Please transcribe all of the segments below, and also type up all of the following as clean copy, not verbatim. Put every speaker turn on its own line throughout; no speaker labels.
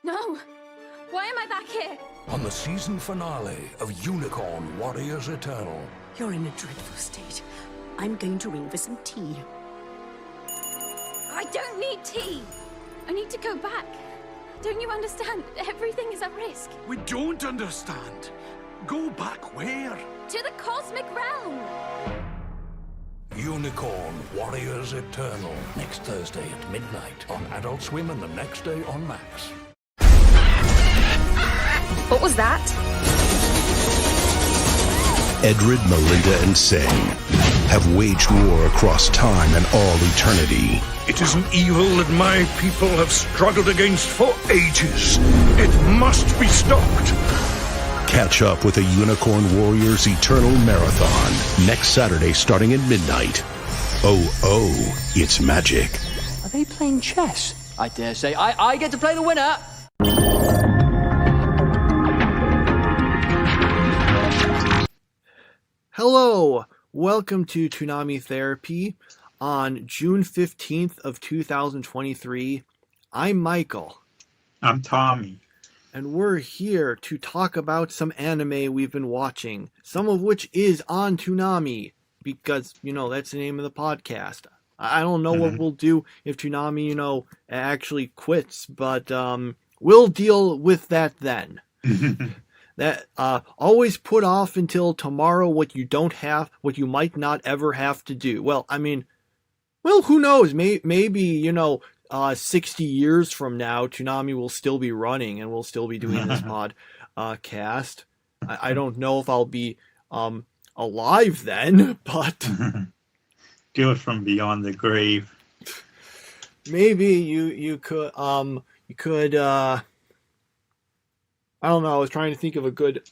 No! Why am I back here?
On the season finale of Unicorn Warriors Eternal.
You're in a dreadful state. I'm going to ring for some tea.
I don't need tea! I need to go back. Don't you understand? Everything is at risk.
We don't understand. Go back where?
To the cosmic realm!
Unicorn Warriors Eternal. Next Thursday at midnight on Adult Swim and the next day on Max.
What was that?
Edred, Melinda, and Sing have waged war across time and all eternity.
It is an evil that my people have struggled against for ages. It must be stopped.
Catch up with the Unicorn Warriors Eternal Marathon next Saturday starting at midnight. Oh, it's magic.
Are they playing chess? I dare say I get to play the winner.
Hello, welcome to Toonami Therapy on June 15th of 2023. I'm Michael.
I'm Tommy.
And we're here to talk about some anime we've been watching, some of which is on Toonami, because, that's the name of the podcast. I don't know what we'll do if Toonami, actually quits, but we'll deal with that then. That always put off until tomorrow what you might not ever have to do. Well, who knows? Maybe 60 years from now, Toonami will still be running and we'll still be doing this podcast. I don't know if I'll be alive then, but
Do it from beyond the grave.
maybe you could I don't know. I was trying to think of a good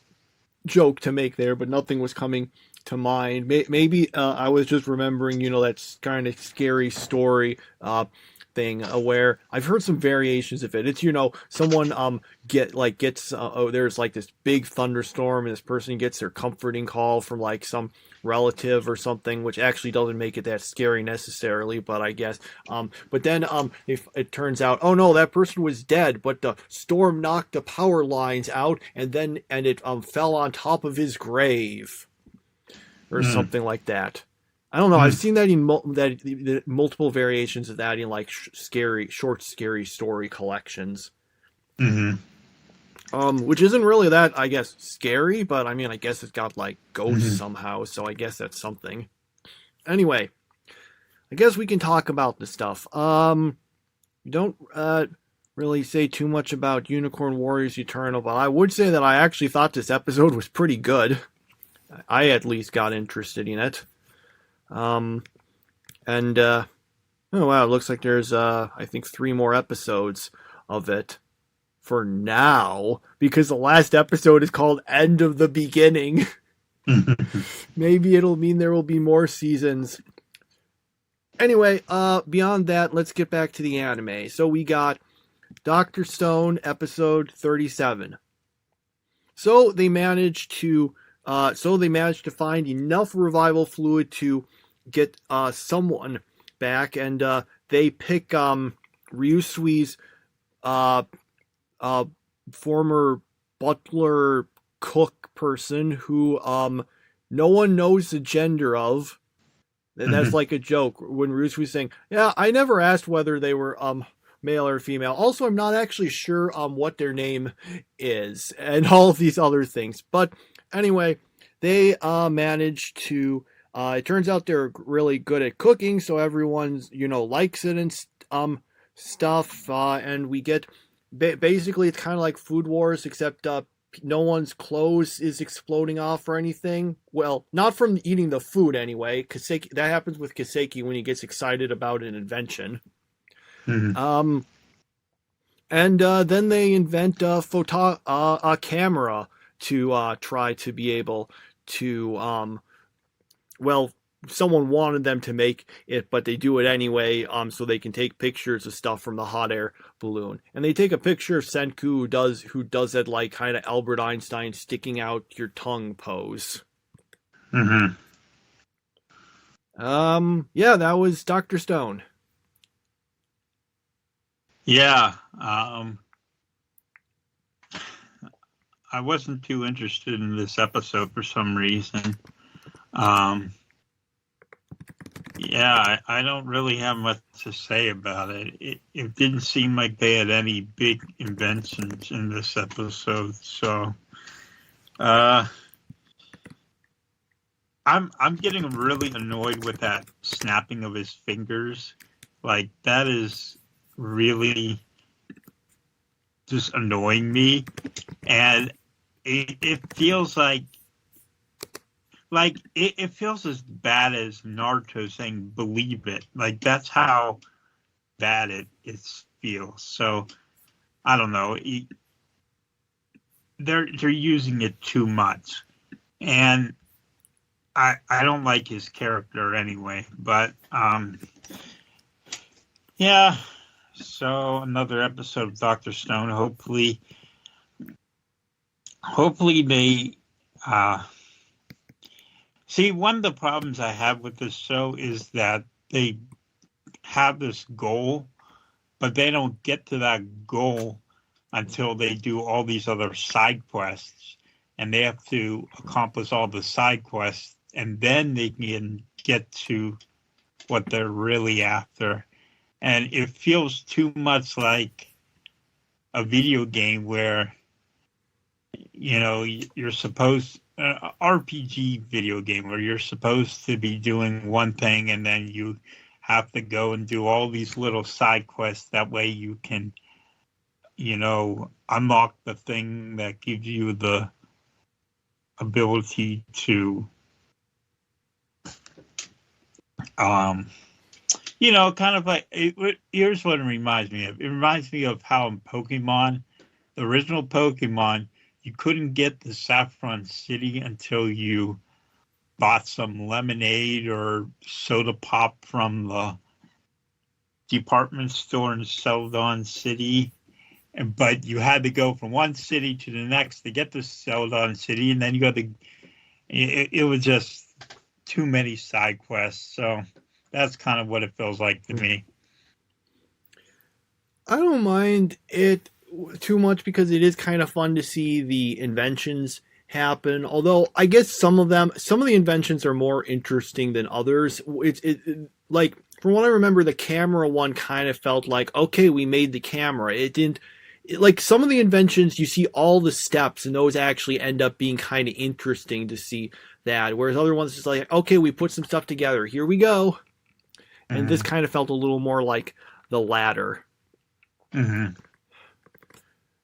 joke to make there, but nothing was coming to mind. Maybe I was just remembering, that kind of scary story thing where I've heard some variations of it. It's someone gets there's like this big thunderstorm and this person gets their comforting call from like some relative or something, which actually doesn't make it that scary necessarily, but I guess but then if it turns out, oh no, that person was dead, but the storm knocked the power lines out and it fell on top of his grave or something like that. I don't know. I've seen that in multiple variations of that in like short scary story collections. Which isn't really that, I guess, scary, but I guess it's got like ghosts somehow, so I guess that's something. Anyway, I guess we can talk about this stuff. We don't really say too much about Unicorn Warriors Eternal, but I would say that I actually thought this episode was pretty good. I at least got interested in it. Oh wow, it looks like there's I think 3 more episodes of it for now, because the last episode is called End of the Beginning. Maybe it'll mean there will be more seasons. Anyway, beyond that, let's get back to the anime. So we got Dr. Stone episode 37. So they managed to find enough revival fluid to get someone back, and they pick Ryusui's former butler cook person who no one knows the gender of. And that's like a joke when Ryusui's saying, yeah, I never asked whether they were male or female. Also, I'm not actually sure what their name is, and all of these other things. But anyway, they managed to it turns out they're really good at cooking, so everyone's likes it and stuff, and we get basically it's kind of like Food Wars, except no one's clothes is exploding off or anything. Well, not from eating the food anyway. Kaseki, that happens with Kaseki when he gets excited about an invention. And then they invent a camera to try to be able to someone wanted them to make it, but they do it anyway, so they can take pictures of stuff from the hot air balloon. And they take a picture of Senku who does that like kind of Albert Einstein sticking out your tongue pose. Yeah, that was Dr. Stone.
Yeah. I wasn't too interested in this episode for some reason. Yeah, I don't really have much to say about it. It didn't seem like they had any big inventions in this episode, so I'm getting really annoyed with that snapping of his fingers. Like, that is really just annoying me, and it feels like it feels as bad as Naruto saying "believe it." Like, that's how bad it feels. So I don't know. They're using it too much, and I don't like his character anyway. But yeah. So another episode of Dr. Stone. Hopefully they. See, one of the problems I have with this show is that they have this goal, but they don't get to that goal until they do all these other side quests, and they have to accomplish all the side quests, and then they can get to what they're really after. And it feels too much like a video game where, you know, you're supposed RPG video game where you're supposed to be doing one thing and then you have to go and do all these little side quests. That way you can, you know, unlock the thing that gives you the ability to, you know, kind of like, here's what it reminds me of. It reminds me of how in Pokemon, the original Pokemon, you couldn't get the Saffron City until you bought some lemonade or soda pop from the department store in Celadon City. But you had to go from one city to the next to get to Celadon City, and then you got to... It was just too many side quests, so that's kind of what it feels like to me.
I don't mind it too much because it is kind of fun to see the inventions happen. Although I guess some of the inventions are more interesting than others. Like, from what I remember, the camera one kind of felt like, okay, we made the camera. It didn't, like, some of the inventions, you see all the steps, and those actually end up being kind of interesting to see that. Whereas other ones, just like, okay, we put some stuff together. Here we go. And this kind of felt a little more like the latter.
Mm-hmm.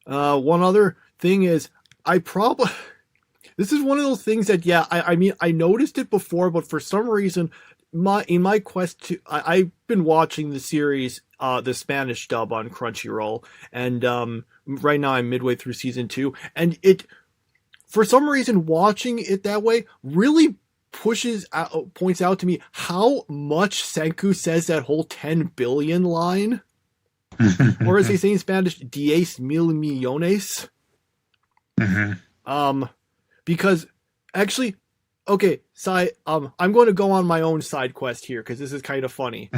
One other thing is, this is one of those things that, yeah, I mean, I noticed it before, but for some reason, in my quest to, I've been watching the series, the Spanish dub on Crunchyroll, and right now I'm midway through season 2, and for some reason, watching it that way really points out to me how much Senku says that whole 10 billion line. Or as they say in Spanish, Diez Millones. Because actually, okay, I'm going to go on my own side quest here because this is kind of funny.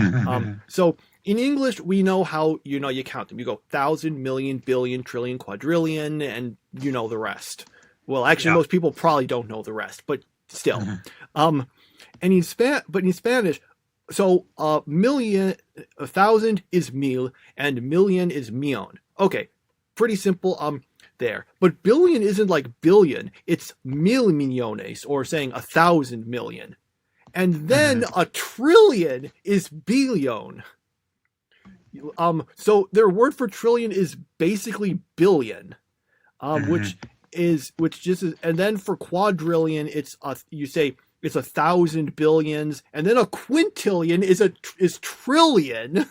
So in English, we know how, you know, you count them. You go 1,000, million, billion, trillion, quadrillion, and you know the rest. Well, actually, most people probably don't know the rest, but still. And in Spanish, so million, 1,000 is mil, and million is millón. Okay, pretty simple. There, but billion isn't like billion; it's mil millones, or saying 1,000 million, and then a trillion is billion. So their word for trillion is basically billion, which just is, and then for quadrillion, you say it's 1,000 billions, and then a quintillion is trillion.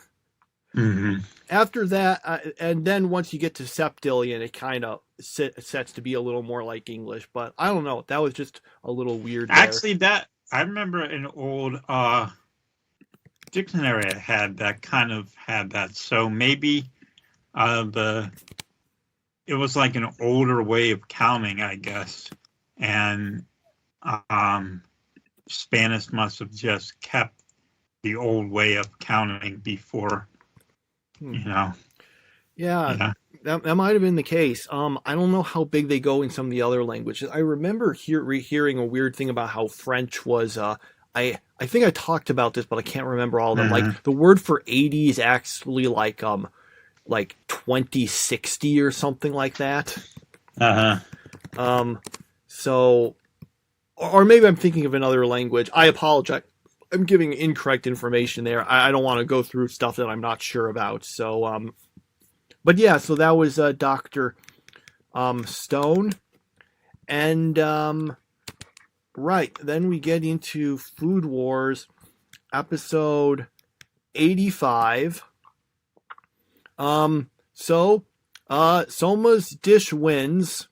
After that, and then once you get to septillion, it kind of sets to be a little more like English. But I don't know, that was just a little weird.
Actually, that I remember an old dictionary I had that kind of had that. So maybe it was like an older way of counting, I guess, and Spanish must have just kept the old way of counting before, you know.
Yeah. that might have been the case. I don't know how big they go in some of the other languages. I remember hearing a weird thing about how French was. I think I talked about this, but I can't remember all of them. Like the word for 80 is actually like 2060 or something like that. So, or maybe I'm thinking of another language. I apologize. I'm giving incorrect information there. I don't want to go through stuff that I'm not sure about. So, but yeah, so that was Dr. Stone. And, right, then we get into Food Wars, episode 85. So Soma's dish wins.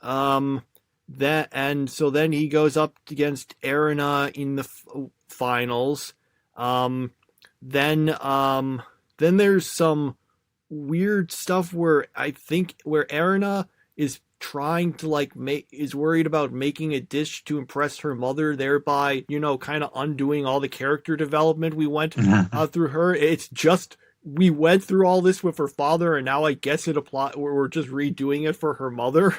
So then he goes up against Erina in the finals. Then there's some weird stuff where Erina is trying to is worried about making a dish to impress her mother, thereby, kind of undoing all the character development we went through her. It's just, we went through all this with her father, and now I guess we're just redoing it for her mother.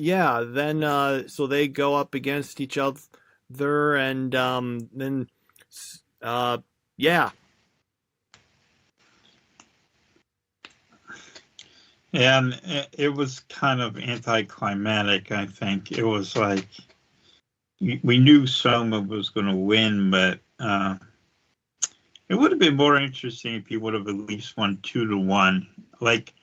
Yeah, then, so they go up against each other, and, yeah.
And it was kind of anticlimactic, I think. It was like, we knew Soma was going to win, but it would have been more interesting if he would have at least won 2-1. Like,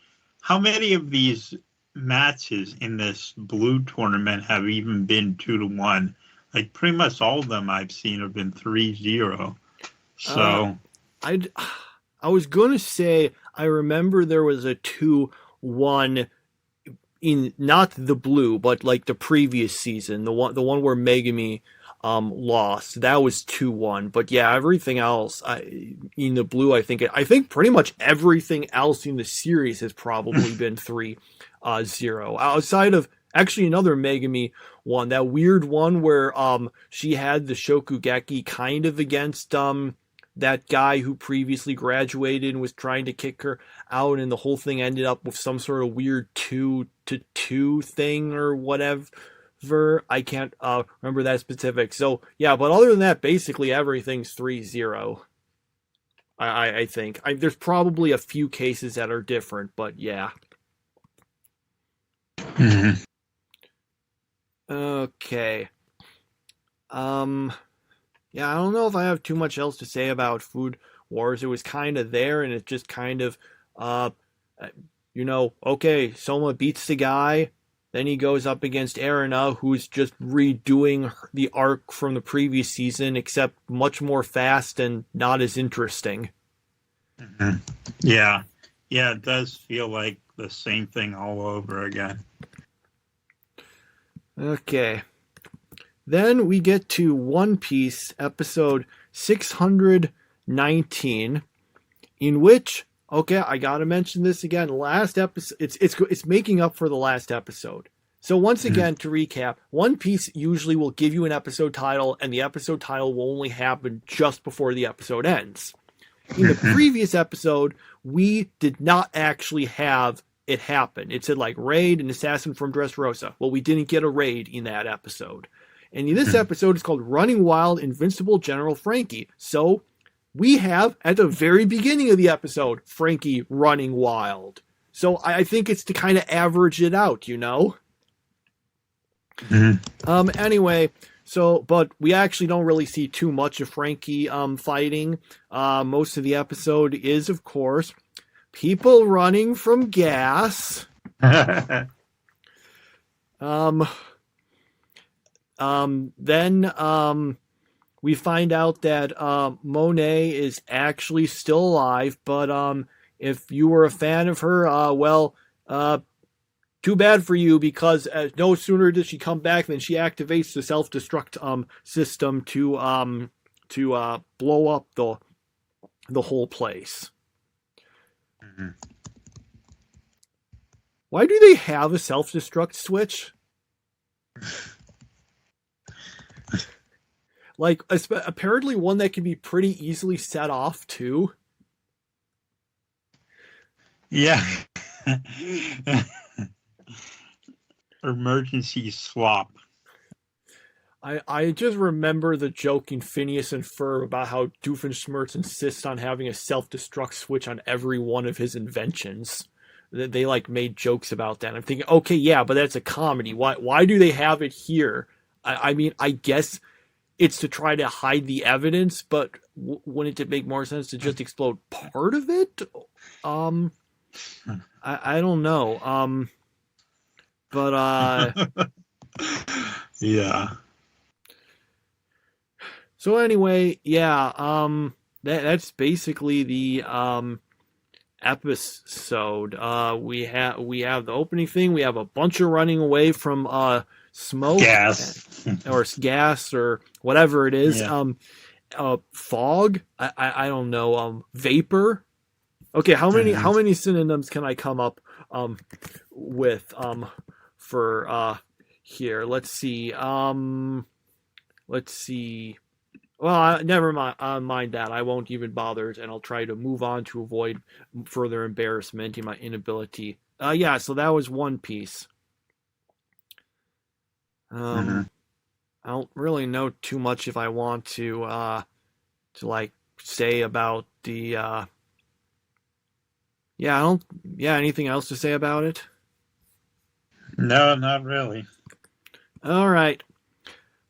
how many of these matches in this blue tournament have even been 2-1? Like, pretty much all of them I've seen have been 3-0. So
I was going to say, I remember there was a 2-1 in not the blue, but like the previous season, the one where Megami lost. That was 2-1. But yeah, everything else in the blue, I think pretty much everything else in the series has probably been 3-0. Outside of actually another Megami one, that weird one where she had the Shokugeki kind of against that guy who previously graduated and was trying to kick her out, and the whole thing ended up with some sort of weird 2-2 thing or whatever. I can't remember that specific. So yeah, but other than that, basically everything's 3-0. I think there's probably a few cases that are different, but yeah. Okay. Yeah, I don't know if I have too much else to say about Food Wars. It was kind of there, and it just kind of, okay, Soma beats the guy, then he goes up against Erina, who's just redoing the arc from the previous season, except much more fast and not as interesting.
Yeah, it does feel like the same thing all over again.
Okay. Then we get to One Piece episode 619, in which, okay, I gotta mention this again. Last episode, it's making up for the last episode. So once again, to recap, One Piece usually will give you an episode title, and the episode title will only happen just before the episode ends. In the previous episode, we did not actually have it happen. It said like raid and assassin from Dressrosa. Well, we didn't get a raid in that episode. And in this episode, it's called Running Wild, Invincible General Frankie. So we have, at the very beginning of the episode, Frankie running wild. So I think it's to kind of average it out, Anyway, but we actually don't really see too much of Frankie fighting. Most of the episode is, of course, people running from gas. Then we find out that Monet is actually still alive, but if you were a fan of her, too bad for you, because no sooner does she come back than she activates the self-destruct system to blow up the whole place. Why do they have a self-destruct switch? Like, apparently one that can be pretty easily set off, too.
Yeah. Emergency swap.
I just remember the joke in Phineas and Ferb about how Doofenshmirtz insists on having a self-destruct switch on every one of his inventions. They like made jokes about that. I'm thinking, okay, yeah, but that's a comedy. Why do they have it here? I mean, I guess it's to try to hide the evidence, but wouldn't it make more sense to just explode part of it? I don't know. But
Yeah.
So anyway, yeah, that's basically the episode. We have the opening thing. We have a bunch of running away from smoke,
Gas,
or gas, or whatever it is.
Yeah.
Fog. I don't know. Vapor. Okay, how many synonyms can I come up with for here? Let's see. Let's see. Well, never mind that. I won't even bother, and I'll try to move on to avoid further embarrassment in my inability. Yeah, so that was one piece. I don't really know too much if I want to like say about the anything else to say about it?
No, not really.
All right.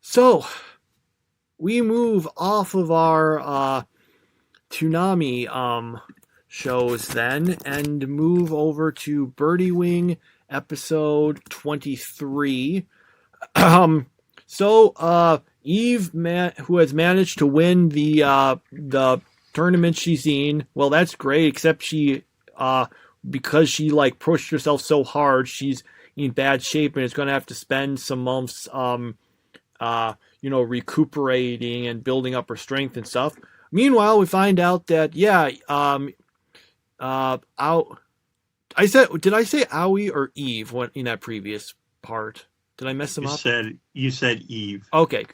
So, we move off of our Toonami shows then and move over to Birdie Wing episode 23. Eve, who has managed to win the tournament she's in, well, that's great, except she because she like pushed herself so hard, she's in bad shape and is going to have to spend some months recuperating and building up her strength and stuff. Meanwhile, we find out that did I say Owie or Eve in that previous part? Did I mess them up?
You said Eve.
Okay.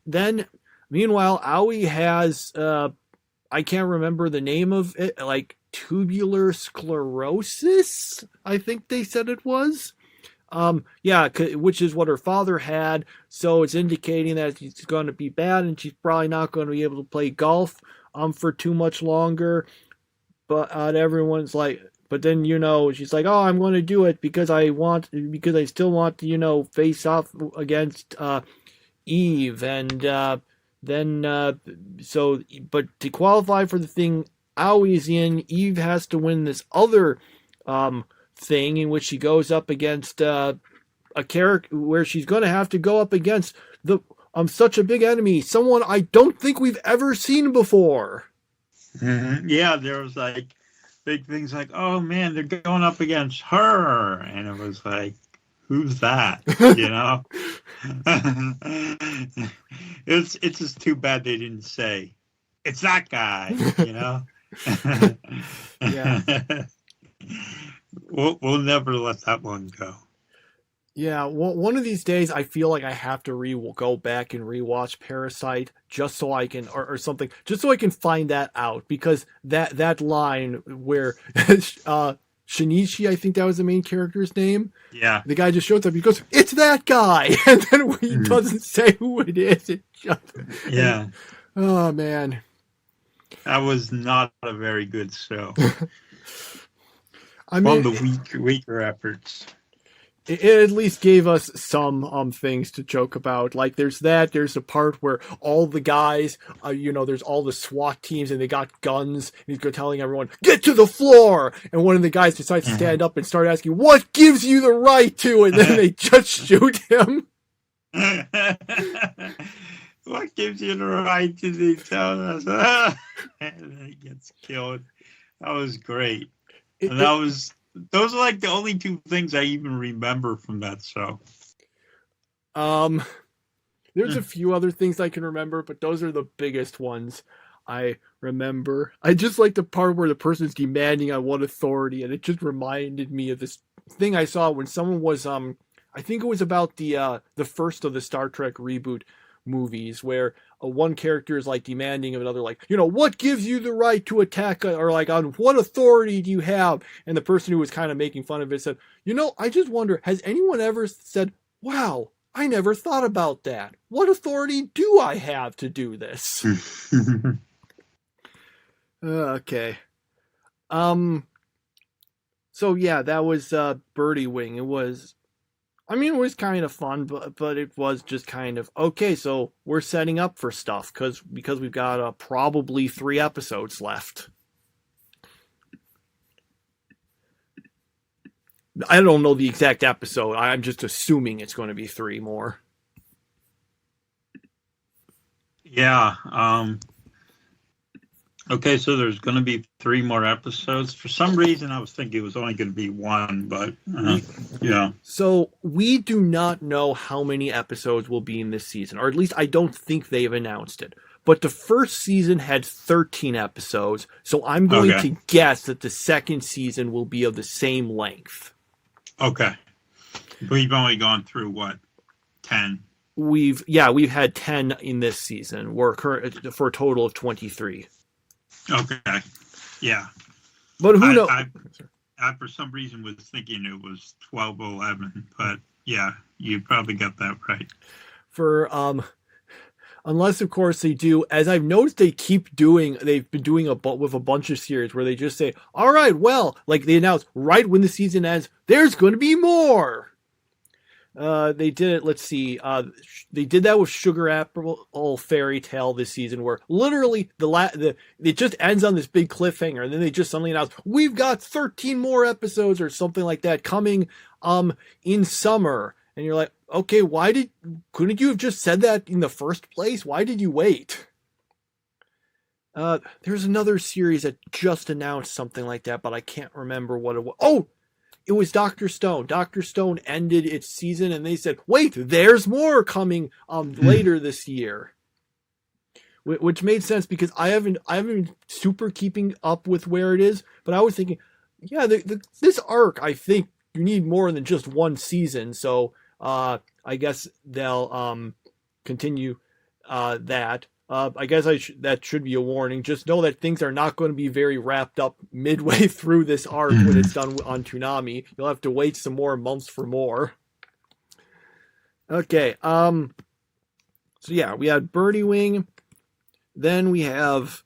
Then meanwhile, Owie has I can't remember the name of it, like tubular sclerosis, I think they said it was. Which is what her father had, so it's indicating that it's going to be bad and she's probably not going to be able to play golf for too much longer. But everyone's like, but then she's like, oh, I'm going to do it because I still want to face off against Eve, and but to qualify for the thing Owie's in, Eve has to win this other thing in which she goes up against a character where she's going to have to go up against such a big enemy, someone I don't think we've ever seen before.
Mm-hmm. Yeah, there was like big things like, oh man, they're going up against her, and it was like, who's that? It's just too bad they didn't say it's that guy.
Yeah.
We'll never let that one go.
Yeah, one of these days I feel like I have to go back and rewatch Parasite just so I can, or something, just so I can find that out, because that line where Shinichi, I think that was the main character's name.
Yeah.
The guy just shows up, he goes, it's that guy! And then he doesn't say who it is.
Yeah.
Oh, man.
That was not a very good show.
I mean,
from the weaker efforts.
It at least gave us some things to joke about. Like there's a part where all the guys, there's all the SWAT teams and they got guns, and he's telling everyone, get to the floor! And one of the guys decides to stand up and start asking, what gives you the right to? And then they just shoot him.
What gives you the right to do us? And then he gets killed. That was great. And those are like the only two things I even remember from that show.
There's a few other things I can remember, but those are the biggest ones I remember. I just like the part where the person's demanding on what authority, and it just reminded me of this thing I saw when someone was I think it was about the first of the Star Trek reboot, movies where one character is like demanding of another, like, what gives you the right to attack, or like, on what authority do you have? And the person who was kind of making fun of it said, I just wonder, has anyone ever said, wow, I never thought about that. What authority do I have to do this? Okay. So yeah, that was Birdie Wing. It was kind of fun, but it was just kind of, okay, so we're setting up for stuff because we've got probably 3 episodes left. I don't know the exact episode. I'm just assuming it's going to be 3 more.
Yeah. Okay, so there's going to be 3 more episodes. For some reason, I was thinking it was only going to be 1, but yeah.
So we do not know how many episodes will be in this season, or at least I don't think they've announced it. But the first season had 13 episodes, so I'm going to guess that the second season will be of the same length.
Okay. We've only gone through, 10?
We've had 10 in this season. We're for a total of 23.
Okay. Yeah.
But who knows?
I, for some reason, was thinking it was 12 or 11. But, yeah, you probably got that right.
For, unless, of course, they do, as I've noticed they've been doing with a bunch of series where they just say, all right, well, like they announce right when the season ends, there's going to be more. They did it, let's see, they did that with Sugar Apple Fairy Tale this season, where literally it just ends on this big cliffhanger, and then they just suddenly announce, we've got 13 more episodes or something like that coming in summer. And you're like, okay, couldn't you have just said that in the first place? Why did you wait? There's another series that just announced something like that, but I can't remember what it was. Oh, it was Dr. Stone. Dr. Stone ended its season, and they said, wait, there's more coming later this year. Which made sense because I haven't been super keeping up with where it is, but I was thinking, yeah, this arc, I think you need more than just one season, so I guess they'll continue that. I guess that should be a warning. Just know that things are not going to be very wrapped up midway through this arc when it's done on Toonami. You'll have to wait some more months for more. Okay. So yeah, we had Birdie Wing. Then we have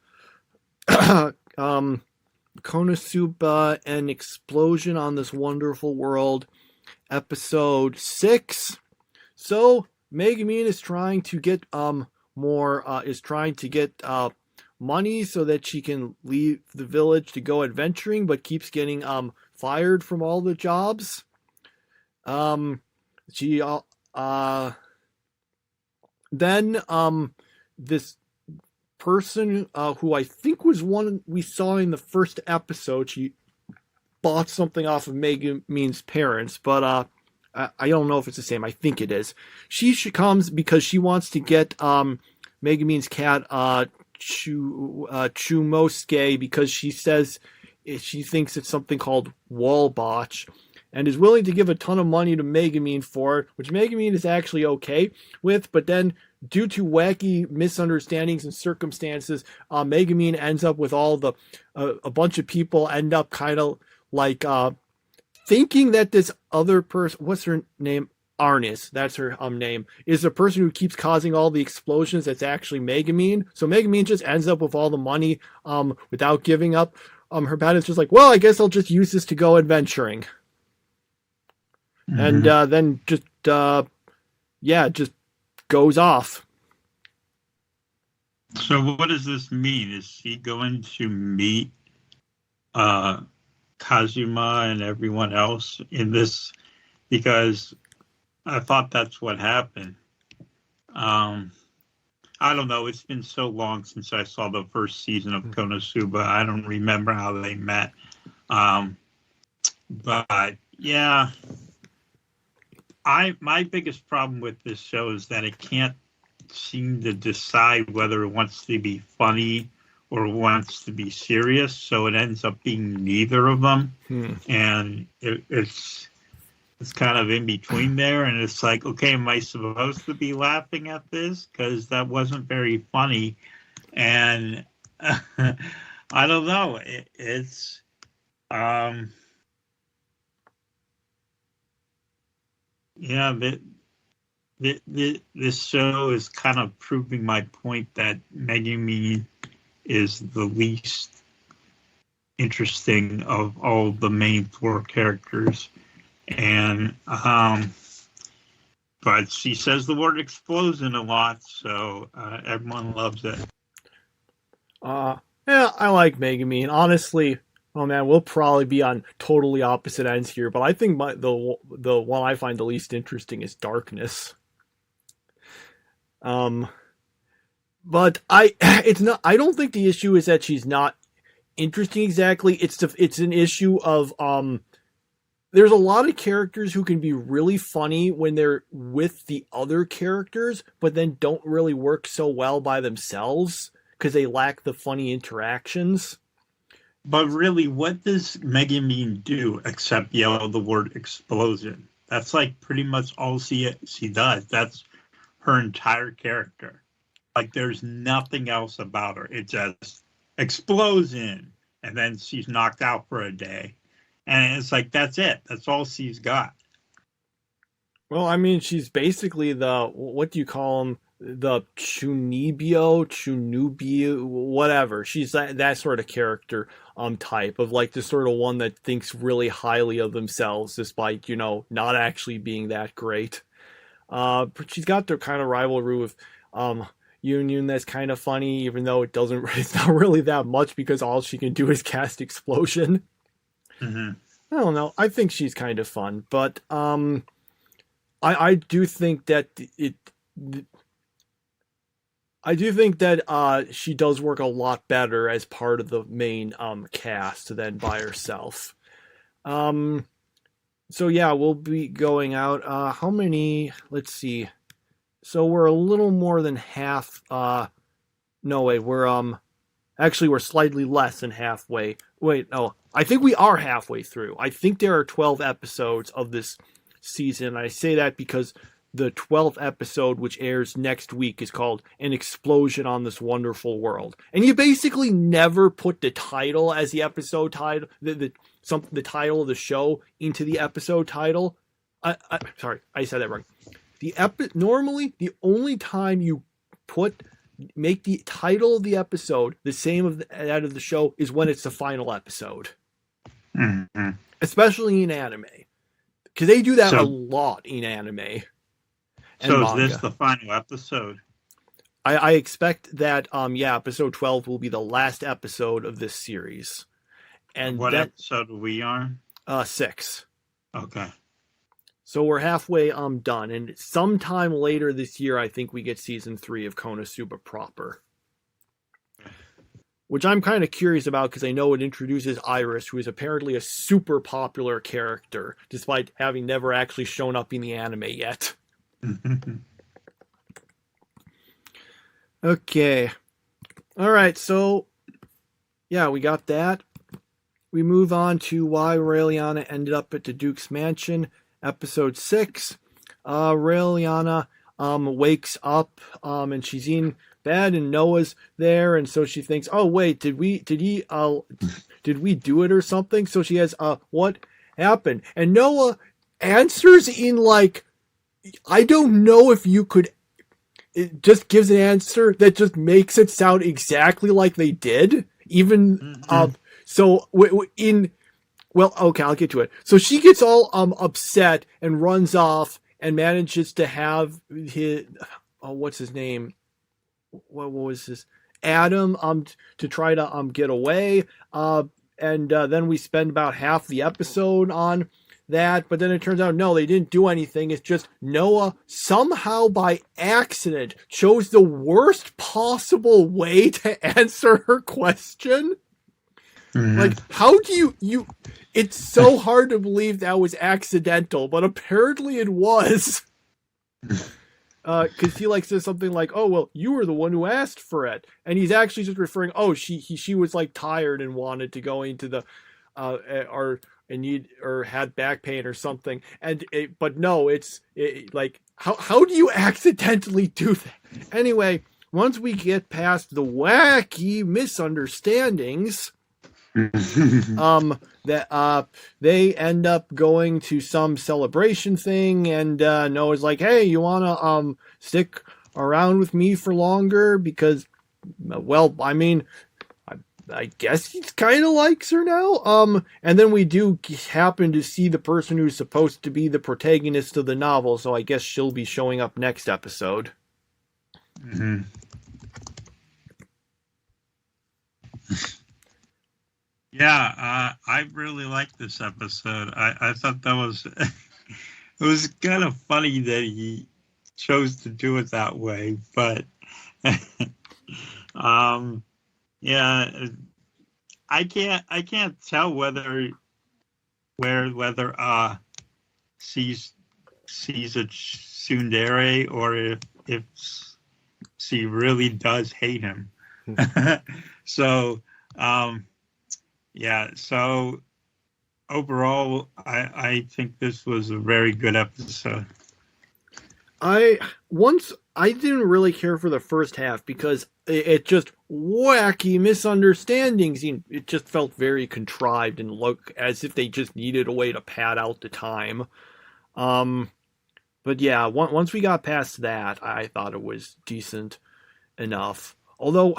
Konosuba and Explosion on This Wonderful World, episode 6. So Megumin is trying to get money so that she can leave the village to go adventuring, but keeps getting fired from all the jobs. This person who I think was one we saw in the first episode, she bought something off of Megumin's parents, but I don't know if it's the same. I think it is. She comes because she wants to get Megumin's cat Chumosuke, because she says she thinks it's something called wall botch, and is willing to give a ton of money to Megumin for it, which Megumin is actually okay with. But then, due to wacky misunderstandings and circumstances, Megumin ends up with a bunch of people end up kind of like thinking that this other person, what's her name? Arnis, that's her name, is the person who keeps causing all the explosions. That's actually Megumin. So Megumin just ends up with all the money without giving up. Her parents just like, well, I guess I'll just use this to go adventuring. Mm-hmm. And then just goes off.
So what does this mean? Is he going to meet Kazuma and everyone else in this? Because I thought that's what happened. I don't know. It's been so long since I saw the first season of Konosuba. I don't remember how they met. But yeah, my biggest problem with this show is that it can't seem to decide whether it wants to be funny or wants to be serious. So it ends up being neither of them. And it's it's kind of in between there, and it's like, okay, am I supposed to be laughing at this? Because that wasn't very funny. And I don't know. It's yeah, this show is kind of proving my point that Megumi is the least interesting of all the main four characters. And but she says the word explosion a lot, so everyone loves it.
Yeah, I like Megami, and honestly, oh man, we'll probably be on totally opposite ends here, but I think the one I find the least interesting is Darkness. But I don't think the issue is that she's not interesting exactly. It's an issue of there's a lot of characters who can be really funny when they're with the other characters, but then don't really work so well by themselves because they lack the funny interactions.
But really, what does Megumi do except yell the word explosion? That's like pretty much all she does. That's her entire character. Like there's nothing else about her. It just explosion, and then she's knocked out for a day. And it's like, that's it. That's all she's got.
Well, I mean, she's basically the, what do you call them? The Chunibyo, whatever. She's that sort of character type of like the sort of one that thinks really highly of themselves despite, not actually being that great. But she's got their kind of rivalry with Union that's kind of funny, even though it's not really that much because all she can do is cast Explosion.
Mm-hmm.
I don't know. I think she's kind of fun, but I do think that she does work a lot better as part of the main cast than by herself. So yeah, we'll be going out. How many? Let's see. So we're a little more than half. No, wait. We're slightly less than halfway. Wait, no. I think we are halfway through. I think there are 12 episodes of this season. I say that because the 12th episode, which airs next week, is called An Explosion on This Wonderful World. And you basically never put the title as the episode title, the title of the show into the episode title. Sorry, I said that wrong. Normally, the only time you make the title of the episode the same of that of the show is when it's the final episode.
Mm-hmm.
Especially in anime. Because they do that a lot in anime.
So is this the final episode?
I expect that, episode 12 will be the last episode of this series. And
what episode are we on?
6.
Okay.
So we're halfway done. And sometime later this year, I think we get season 3 of Konosuba proper. Which I'm kind of curious about because I know it introduces Iris, who is apparently a super popular character, despite having never actually shown up in the anime yet. Okay. All right, so yeah, we got that. We move on to why Raeliana ended up at the Duke's Mansion, episode 6. Raeliana wakes up and she's in bed and Noah's there, and so she thinks, oh wait, did we do it or something? So she has what happened? And Noah answers in like, I don't know if you could. It just gives an answer that just makes it sound exactly like they did. Even so, well, okay, I'll get to it. So she gets all upset and runs off and manages to have his what's his name? What was his Adam to try to get away. And then we spend about half the episode on that, but then it turns out no, they didn't do anything. It's just Noah somehow by accident chose the worst possible way to answer her question. Mm-hmm. Like, how do you it's so hard to believe that was accidental, but apparently it was. Because he says something like, oh, well, you were the one who asked for it. And he's actually just referring, oh, she was like tired and wanted to go into the, or had back pain or something. But no, like how do you accidentally do that? Anyway, once we get past the wacky misunderstandings, that they end up going to some celebration thing, and Noah's like, "Hey, you wanna stick around with me for longer?" Because, well, I mean, I guess he kind of likes her now. And then we do happen to see the person who's supposed to be the protagonist of the novel, so I guess she'll be showing up next episode.
Mm-hmm. Yeah, I really liked this episode. I thought that was it was kind of funny that he chose to do it that way, but yeah, I can't tell whether she's a tsundere or if she really does hate him. So yeah, so overall I think this was a very good episode.
I didn't really care for the first half because it just wacky misunderstandings. It just felt very contrived and looked as if they just needed a way to pad out the time. But yeah, once we got past that, I thought it was decent enough. Although,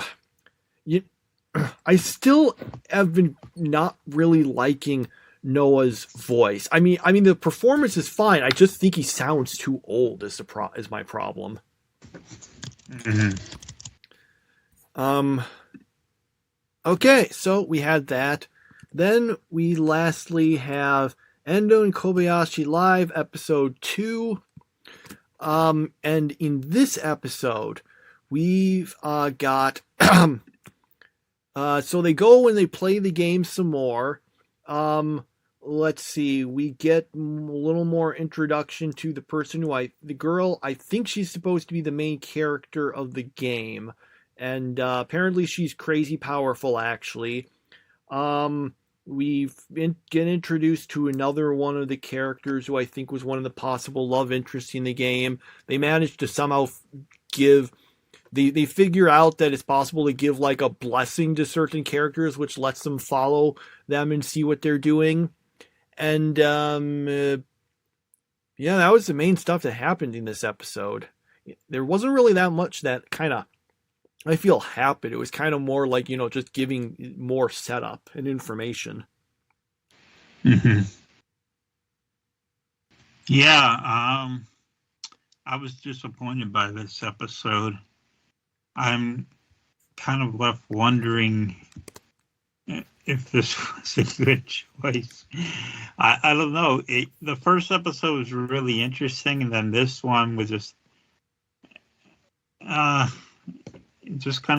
I still have been not really liking Noah's voice. I mean, the performance is fine. I just think he sounds too old. Is my problem.
Mm-hmm.
Okay, so we had that. Then we lastly have Endo and Kobayashi Live episode 2. And in this episode, we've got so they go and they play the game some more. Let's see, we get a little more introduction to the person the girl, I think she's supposed to be the main character of the game. And apparently she's crazy powerful, actually. We get introduced to another one of the characters who I think was one of the possible love interests in the game. They managed to somehow give... They figure out that it's possible to give like a blessing to certain characters, which lets them follow them and see what they're doing. And yeah, that was the main stuff that happened in this episode. There wasn't really that much that kind of, I feel, happened. It was kind of more like, just giving more setup and information.
Mm-hmm. Yeah, I was disappointed by this episode. I'm kind of left wondering if this was a good choice. I don't know. The first episode was really interesting, and then this one was just kind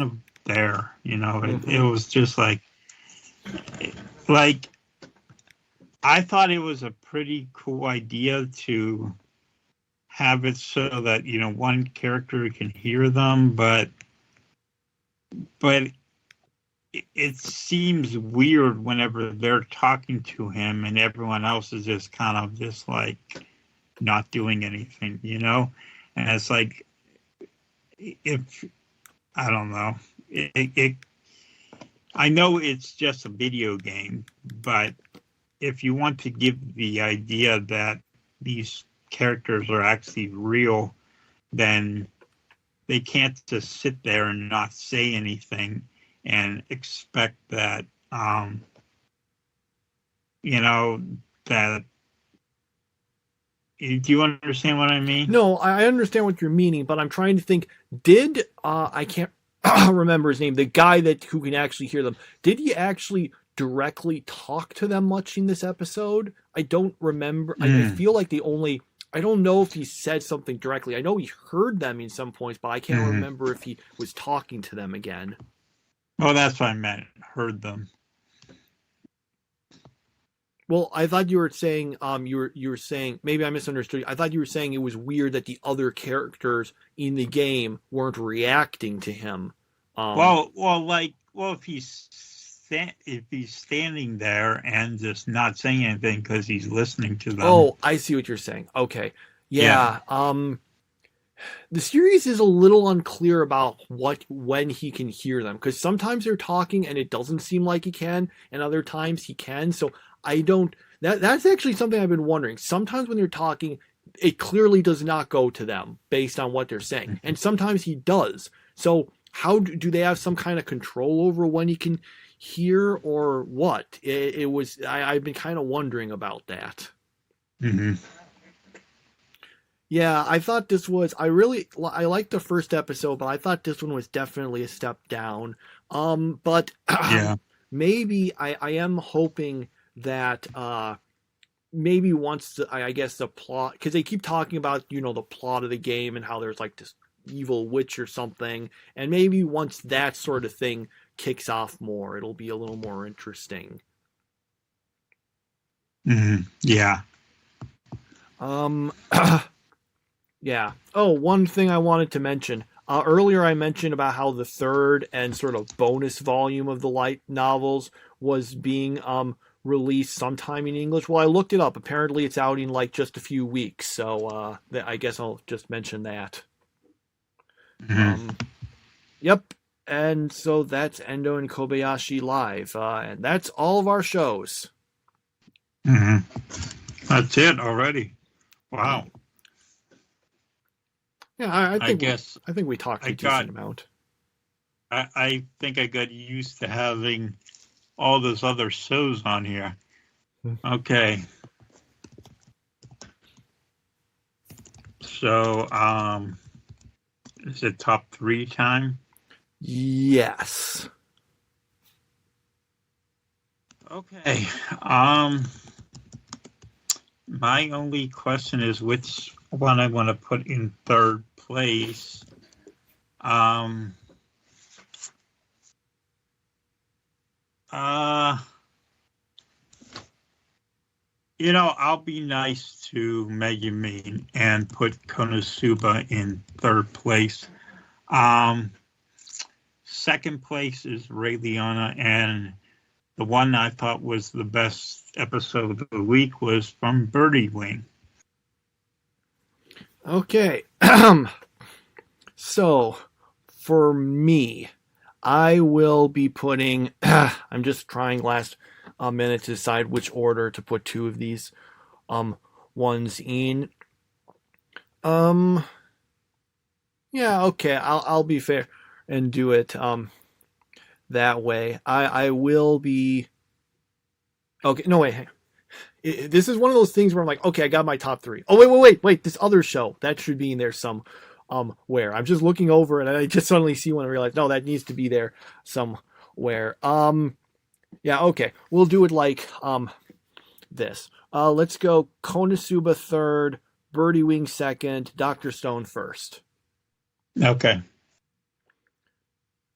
of there. It was just like I thought it was a pretty cool idea to have it so that one character can hear them, but it seems weird whenever they're talking to him and everyone else is just kind of just like not doing anything, and it's like, if I don't know, I know it's just a video game, but if you want to give the idea that these characters are actually real, then they can't just sit there and not say anything and expect that that do you understand what I mean?
No, I understand what you're meaning, but I'm trying to think, did I can't remember his name, the guy who can actually hear them, did he actually directly talk to them much in this episode? I don't remember. I feel like I don't know if he said something directly. I know he heard them in some points, but I can't remember if he was talking to them again.
Oh, that's what I meant. Heard them.
Well, I thought you were saying you were saying, maybe I misunderstood. I thought you were saying it was weird that the other characters in the game weren't reacting to him.
If he's he's standing there and just not saying anything because he's listening to them.
Oh, I see what you're saying. Okay. Yeah. The series is a little unclear about when he can hear them, because sometimes they're talking and it doesn't seem like he can, and other times he can. So I don't. That's actually something I've been wondering. Sometimes when they're talking, it clearly does not go to them based on what they're saying, and sometimes he does. So how do they have some kind of control over when he can hear or what? I've been kind of wondering about that.
Mm-hmm.
Yeah, I thought this was, I liked the first episode, but I thought this one was definitely a step down. But
Yeah.
maybe I am hoping that maybe once I guess the plot, because they keep talking about, the plot of the game and how there's like this evil witch or something, and maybe once that sort of thing kicks off more, it'll be a little more interesting.
Mm-hmm. Yeah.
Yeah. Oh, one thing I wanted to mention. Earlier I mentioned about how the third and sort of bonus volume of the light novels was being released sometime in English. Well, I looked it up. Apparently it's out in like just a few weeks. So I guess I'll just mention that.
Mm-hmm.
Yep. And so that's Endo and Kobayashi Live. And that's all of our shows.
Mm-hmm. That's it already. Wow.
Yeah, I
guess
we talked a decent amount.
I think I got used to having all those other shows on here. Okay. So, is it top 3 time?
Yes.
Okay. My only question is which one I want to put in third place. I'll be nice to Megumin and put Konosuba in third place. Second place is Ray Liana, and the one I thought was the best episode of the week was from Birdie Wing.
Okay. So, for me, I will be putting... I'm just trying last minute to decide which order to put 2 of these ones in. Yeah, okay. I'll be fair and do it that way. I will be... Okay, no, wait. This is one of those things where I'm like, okay, I got my top 3. Oh, wait. This other show, that should be in there somewhere. I'm just looking over and I just suddenly see one and realize, no, that needs to be there somewhere. Yeah, okay. We'll do it like this. Let's go Konosuba third, Birdie Wing second, Dr. Stone first.
Okay.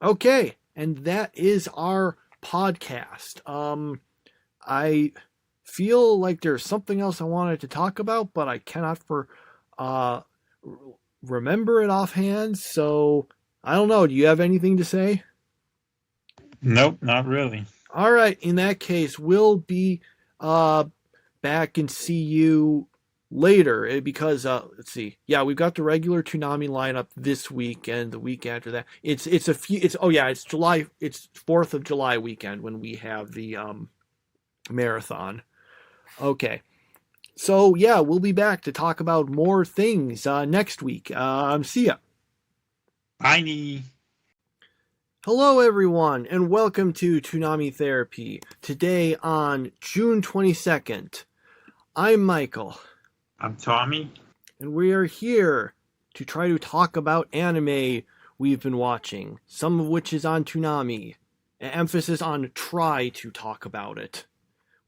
Okay, and that is our podcast. I feel like there's something else I wanted to talk about, but I cannot remember it offhand, so I don't know. Do you have anything to say?
Nope, not really.
All right, in that case, we'll be back and see you later, because let's see. Yeah, we've got the regular Toonami lineup this week and the week after that. It's July. It's 4th of July weekend when we have the marathon. Okay. So, yeah, we'll be back to talk about more things next week. See ya.
Bye.
Hello, everyone, and welcome to Toonami Therapy. Today on June 22nd, I'm Michael.
I'm Tommy.
And we are here to try to talk about anime we've been watching, some of which is on Toonami. An emphasis on try to talk about it.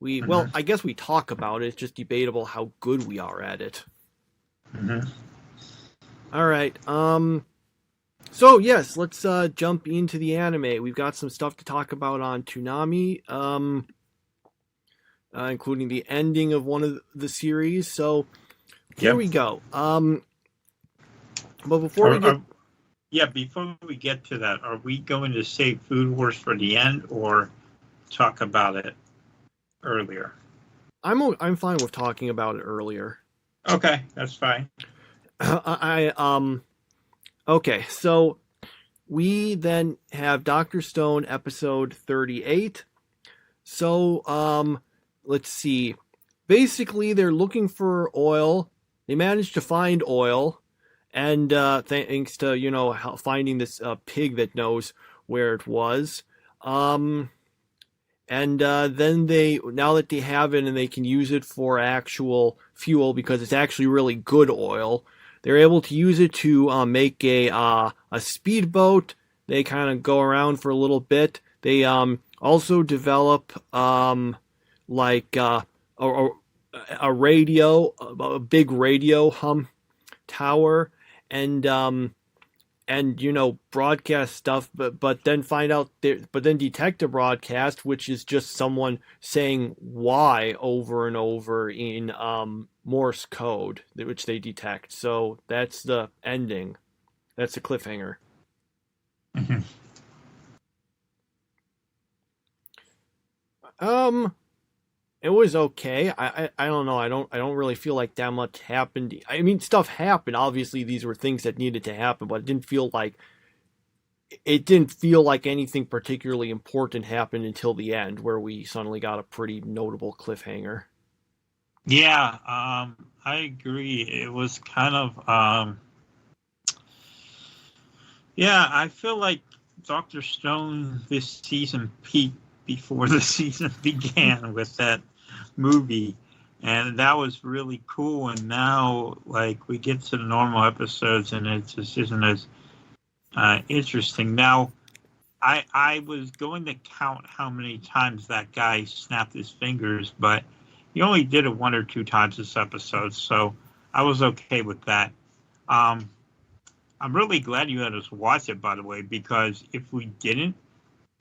Well, I guess we talk about it. It's just debatable how good we are at it.
Mm-hmm.
All right. So, yes, let's jump into the anime. We've got some stuff to talk about on Toonami, including the ending of one of the series. So, here we go. But before
before we get to that, are we going to save Food Wars for the end, or talk about it earlier?
I'm fine with talking about it earlier.
Okay, that's fine.
Okay, so we then have Dr. Stone episode 38. So, let's see. Basically, they're looking for oil. They managed to find oil, and thanks to, finding this pig that knows where it was. And then now that they have it and they can use it for actual fuel because it's actually really good oil, they're able to use it to make a speedboat. They kind of go around for a little bit. They also develop a radio, a big radio tower, and broadcast stuff, but then detect a broadcast, which is just someone saying "why" over and over in Morse code, which they detect. So that's the ending. That's the cliffhanger.
Mm-hmm.
It was okay. I don't know. I don't really feel like that much happened. I mean, stuff happened. Obviously, these were things that needed to happen, but it didn't feel like anything particularly important happened until the end, where we suddenly got a pretty notable cliffhanger.
Yeah, I agree. It was kind of I feel like Dr. Stone this season peaked before the season began with that movie, and that was really cool. And now, like, we get to the normal episodes, and it just isn't as interesting. Now, I was going to count how many times that guy snapped his fingers, but he only did it 1 or 2 times this episode, so I was okay with that. I'm really glad you had us watch it, by the way, because if we didn't,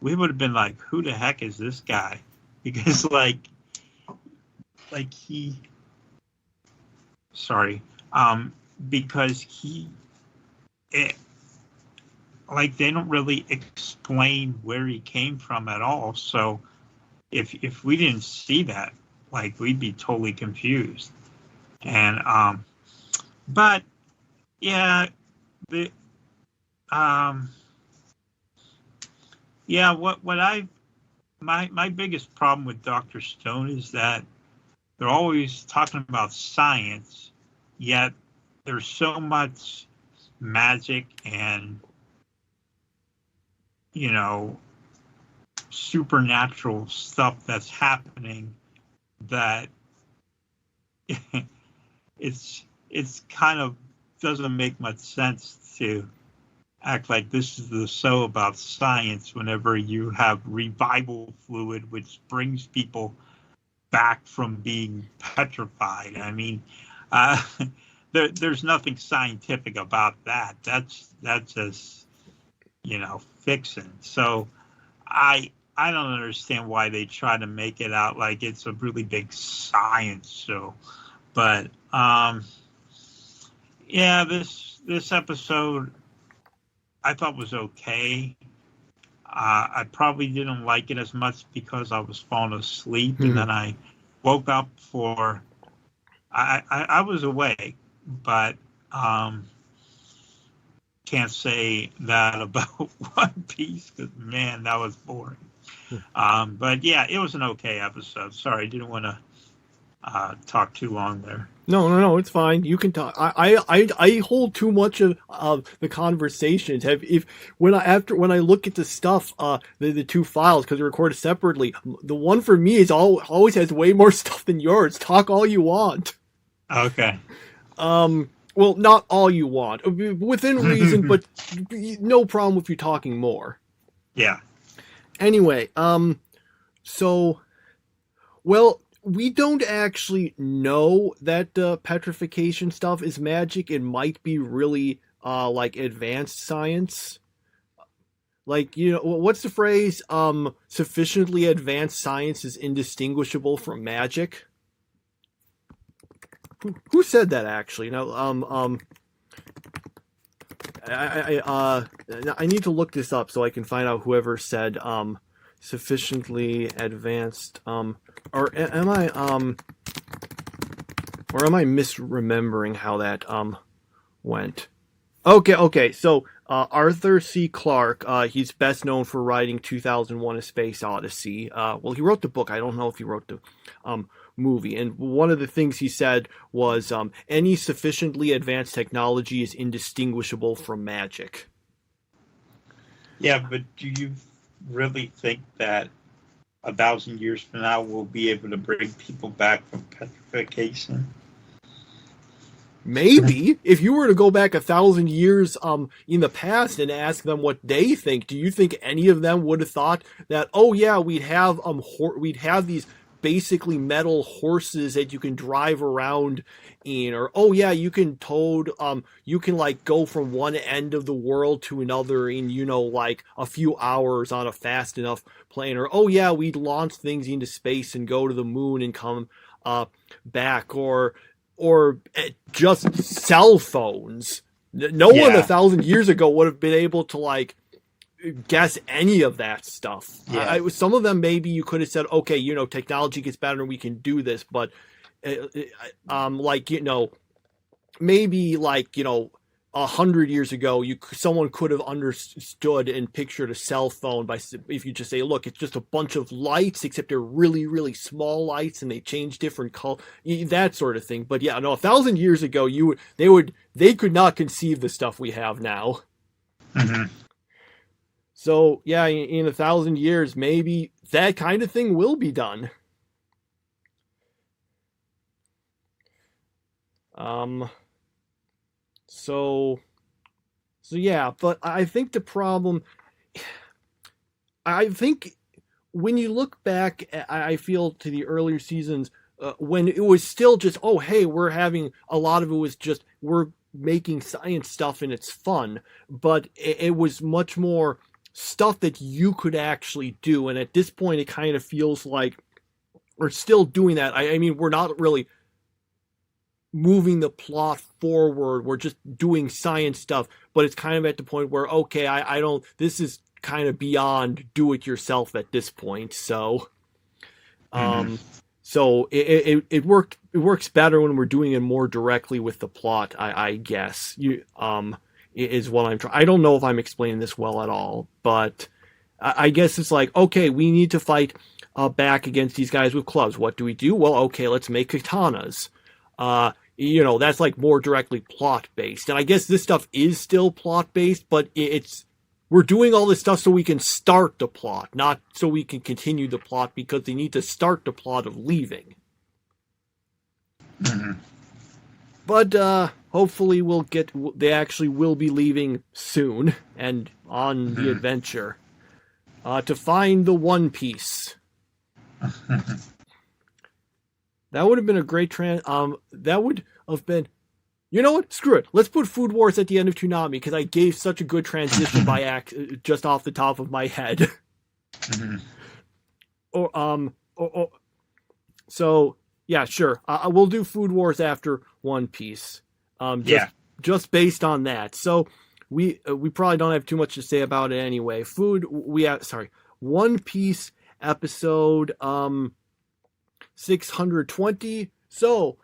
we would have been like, who the heck is this guy? Because they don't really explain where he came from at all. So if we didn't see that, like, we'd be totally confused. And but yeah, my biggest problem with Dr. Stone is that they're always talking about science, yet there's so much magic and supernatural stuff that's happening that it's kind of doesn't make much sense to act like this is the show about science whenever you have revival fluid, which brings people back from being petrified. I mean, there's nothing scientific about that. That's just fiction. So I don't understand why they try to make it out like it's a really big science show. But this episode I thought was okay. I probably didn't like it as much because I was falling asleep, and then I woke up for. I was awake, but can't say that about One Piece because, man, that was boring. But yeah, it was an okay episode. Sorry, I didn't want to talk too long there.
No, it's fine. You can talk. I hold too much of the conversations. When I look at the stuff, the 2 files, because they're recorded separately, the one for me is always has way more stuff than yours. Talk all you want.
Okay.
Well, not all you want, within reason, but no problem with you talking more.
Yeah.
Anyway, we don't actually know that petrification stuff is magic. It might be really advanced science. What's the phrase? Sufficiently advanced science is indistinguishable from magic. Who said that actually? I need to look this up so I can find out whoever said sufficiently advanced. Or am I misremembering how that went? Okay. So Arthur C. Clarke, he's best known for writing 2001: A Space Odyssey. Well, he wrote the book. I don't know if he wrote the movie. And one of the things he said was, any sufficiently advanced technology is indistinguishable from magic.
Yeah, but do you really think that 1,000 years from now we'll be able to bring people back from petrification?
Maybe. If you were to go back 1,000 years in the past and ask them what they think, do you think any of them would have thought that, oh yeah, we'd have these basically metal horses that you can drive around in, or oh yeah, you can like go from one end of the world to another in, like a few hours on a fast enough plane, or oh yeah, we'd launch things into space and go to the moon and come back, or just cell phones. No one 1,000 years ago would have been able to like guess any of that stuff.
Yeah.
Some of them maybe you could have said, okay, technology gets better and we can do this, but maybe 100 years ago, someone could have understood and pictured a cell phone if you just say, look, it's just a bunch of lights, except they're really, really small lights and they change different color, that sort of thing. But yeah, no, 1,000 years ago, they could not conceive the stuff we have now.
Mm-hmm.
So yeah, in 1,000 years, maybe that kind of thing will be done. So yeah, but I think the problem, I think when you look back, I feel to the earlier seasons, when it was still just, oh, hey, a lot of it was just, we're making science stuff and it's fun, but it was much more stuff that you could actually do. And at this point, it kind of feels like we're still doing that. I mean, we're not really moving the plot forward. We're just doing science stuff, but it's kind of at the point where, okay, this is kind of beyond do it yourself at this point. So, so it works better when we're doing it more directly with the plot, I guess. Is what I'm trying. I don't know if I'm explaining this well at all, but I guess it's like, okay, we need to fight back against these guys with clubs. What do we do? Well, okay, let's make katanas. That's like more directly plot based. And I guess this stuff is still plot based, but we're doing all this stuff so we can start the plot, not so we can continue the plot, because they need to start the plot of leaving.
Mm-hmm.
But hopefully they actually will be leaving soon and on the adventure to find the One Piece. That would have been a great that would have been, you know what? Screw it. Let's put Food Wars at the end of Toonami, because I gave such a good transition by just off the top of my head. Mm-hmm. So yeah, sure. We'll do Food Wars after One Piece. Just based on that. So we probably don't have too much to say about it anyway. One Piece episode 620. So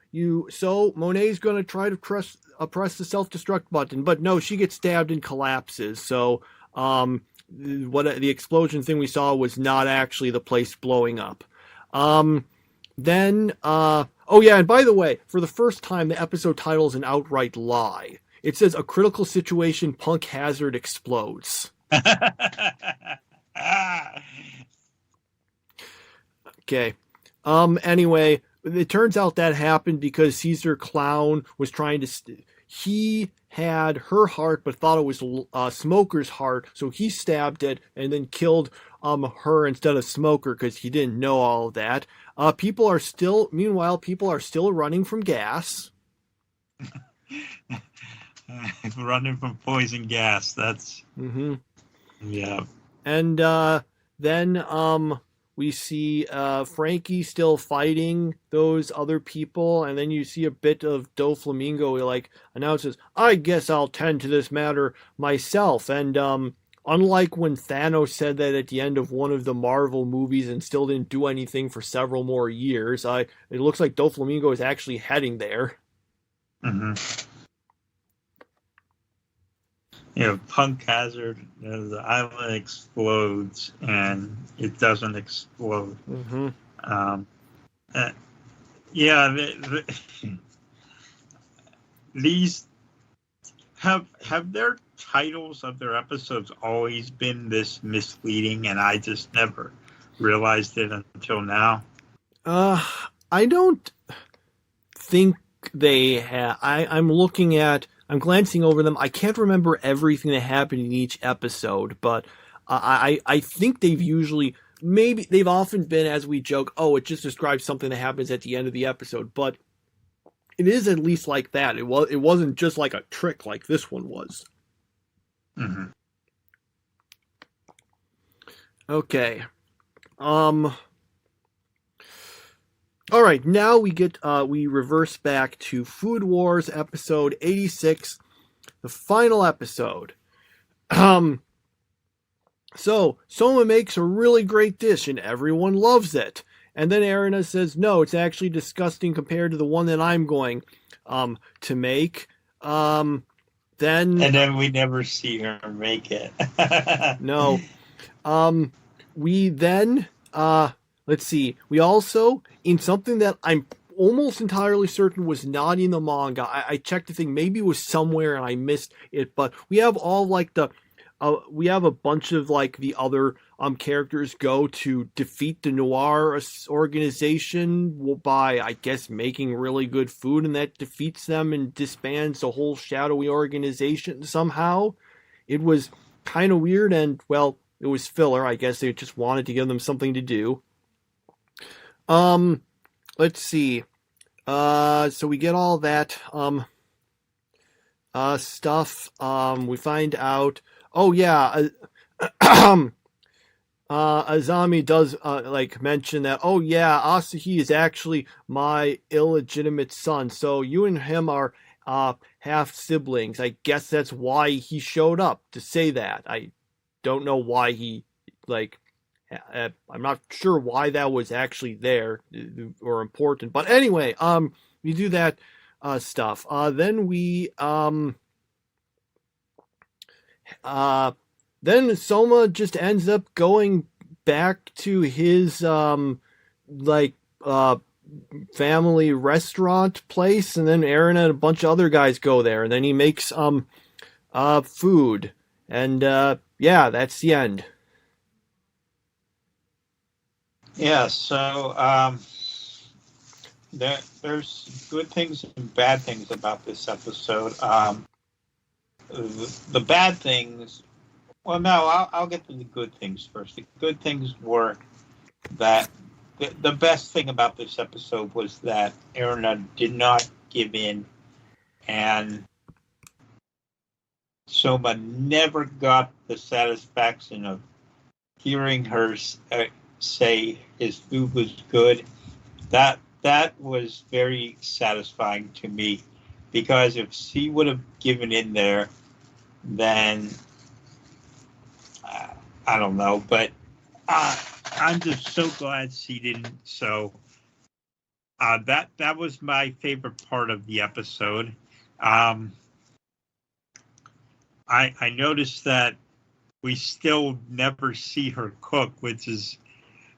Monet's going to try to press the self-destruct button, but no, she gets stabbed and collapses. So the explosion thing we saw was not actually the place blowing up. Then and by the way, for the first time, the episode title is an outright lie. It says, a critical situation, Punk Hazard explodes. Okay. Anyway, it turns out that happened because Caesar Clown was trying to... he had her heart, but thought it was Smoker's heart, so he stabbed it and then killed her instead of Smoker, because he didn't know all of that. Meanwhile, people are still running from gas.
Running from poison gas, that's...
Mm-hmm.
Yeah.
And then we see Frankie still fighting those other people, and then you see a bit of Doflamingo, who announces, I guess I'll tend to this matter myself. And unlike when Thanos said that at the end of one of the Marvel movies and still didn't do anything for several more years, it looks like Doflamingo is actually heading there.
Mm-hmm. Punk Hazard, the island explodes, and it doesn't explode.
Mm-hmm.
These have their titles of their episodes always been this misleading, and I just never realized it until now.
I don't think they have. I'm glancing over them. I can't remember everything that happened in each episode, but I think they've often been, as we joke, oh, it just describes something that happens at the end of the episode, but it is at least like that. It wasn't just like a trick like this one was.
Mm-hmm.
Okay. All right, now we reverse back to Food Wars episode 86, the final episode. So Soma makes a really great dish and everyone loves it. And then Erina says, no, it's actually disgusting compared to the one that I'm going to make. And
then we never see her make it.
No. We then, let's see, we also, in something that I'm almost entirely certain was not in the manga, I checked the thing, maybe it was somewhere and I missed it, but we have all like we have a bunch of like the other characters go to defeat the Noir organization by, I guess, making really good food, and that defeats them and disbands the whole shadowy organization somehow. It was kind of weird, and well, it was filler. I guess they just wanted to give them something to do. Let's see. So we get all that stuff. We find out. Oh yeah. Azami does mention that. Oh yeah, Asahi is actually my illegitimate son. So you and him are half siblings. I guess that's why he showed up to say that. I don't know why he I'm not sure why that was actually there or important. But anyway, we do that stuff. Then we then Soma just ends up going back to his family restaurant place, and then Aaron and a bunch of other guys go there, and then he makes food, and yeah, that's the end.
Yeah, so there's good things and bad things about this episode. The bad things, well, no, I'll get to the good things first. The good things were that the best thing about this episode was that Erina did not give in, and Soma never got the satisfaction of hearing her say his food was good. That was very satisfying to me, because if she would have given in there, then I don't know, but I'm just so glad she didn't. So that was my favorite part of the episode. I noticed that we still never see her cook, which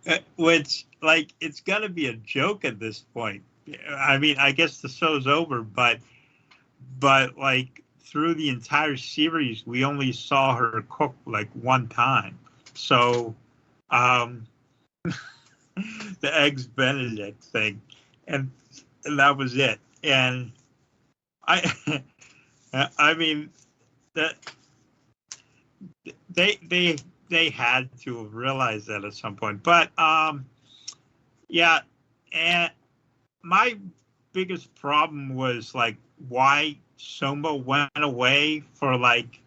it's gonna be a joke at this point. I mean, I guess the show's over, but like through the entire series, we only saw her cook like one time. So, the eggs Benedict thing, and that was it. And I mean that they had to have realized that at some point. But yeah, and my biggest problem was like why Soma went away for like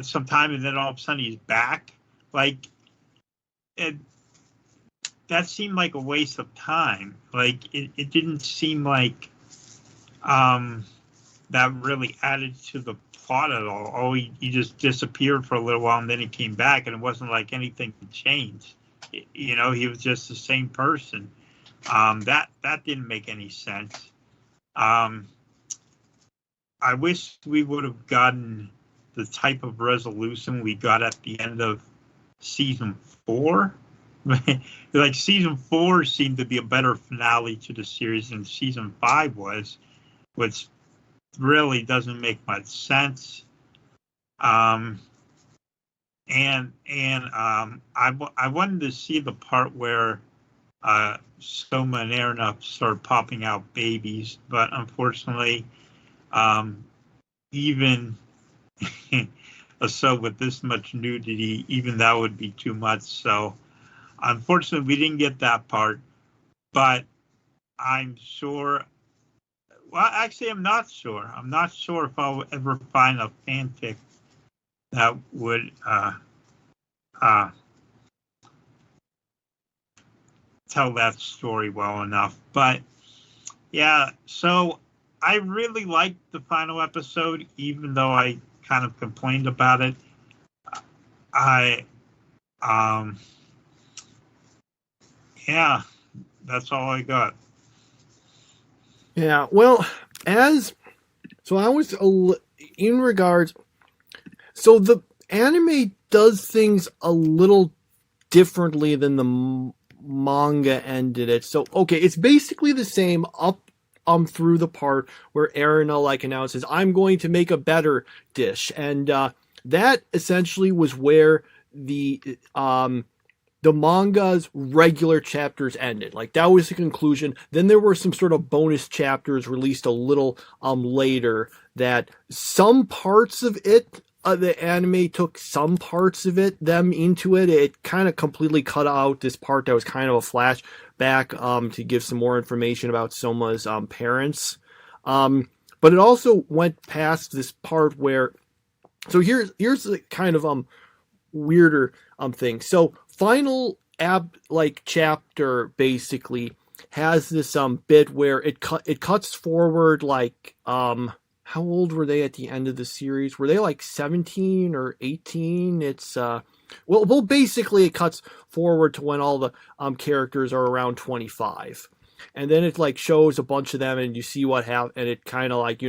some time, and then all of a sudden he's back. Like, that seemed like a waste of time. Like, it didn't seem like that really added to the fought at all. Oh, he just disappeared for a little while and then he came back, and it wasn't like anything changed. You know, he was just the same person. That didn't make any sense. I wish we would have gotten the type of resolution we got at the end of season 4. Like season 4 seemed to be a better finale to the series than season 5 was, which really doesn't make much sense. I wanted to see the part where Soma and Erna started popping out babies, but unfortunately, even so with this much nudity, even that would be too much. So unfortunately, we didn't get that part, but I'm sure. Well, actually, I'm not sure. I'm not sure if I'll ever find a fanfic that would tell that story well enough. But yeah, so I really liked the final episode, even though I kind of complained about it. Yeah, that's all I got.
Yeah, well, I was in regards. So the anime does things a little differently than the manga ended it. So okay, it's basically the same up through the part where Erina like announces, "I'm going to make a better dish," and that essentially was where the manga's regular chapters ended. Like that was the conclusion. Then there were some sort of bonus chapters released a little later that some parts of it, the anime took some parts of them into it. It kind of completely cut out this part that was kind of a flashback to give some more information about Soma's parents. But it also went past this part where, so here's the kind of weirder thing. So final chapter basically has this bit where it cuts forward like how old were they at the end of the series? Were they like 17 or 18? It's well basically it cuts forward to when all the characters are around 25. And then it like shows a bunch of them and you see what happened, and it kind of like,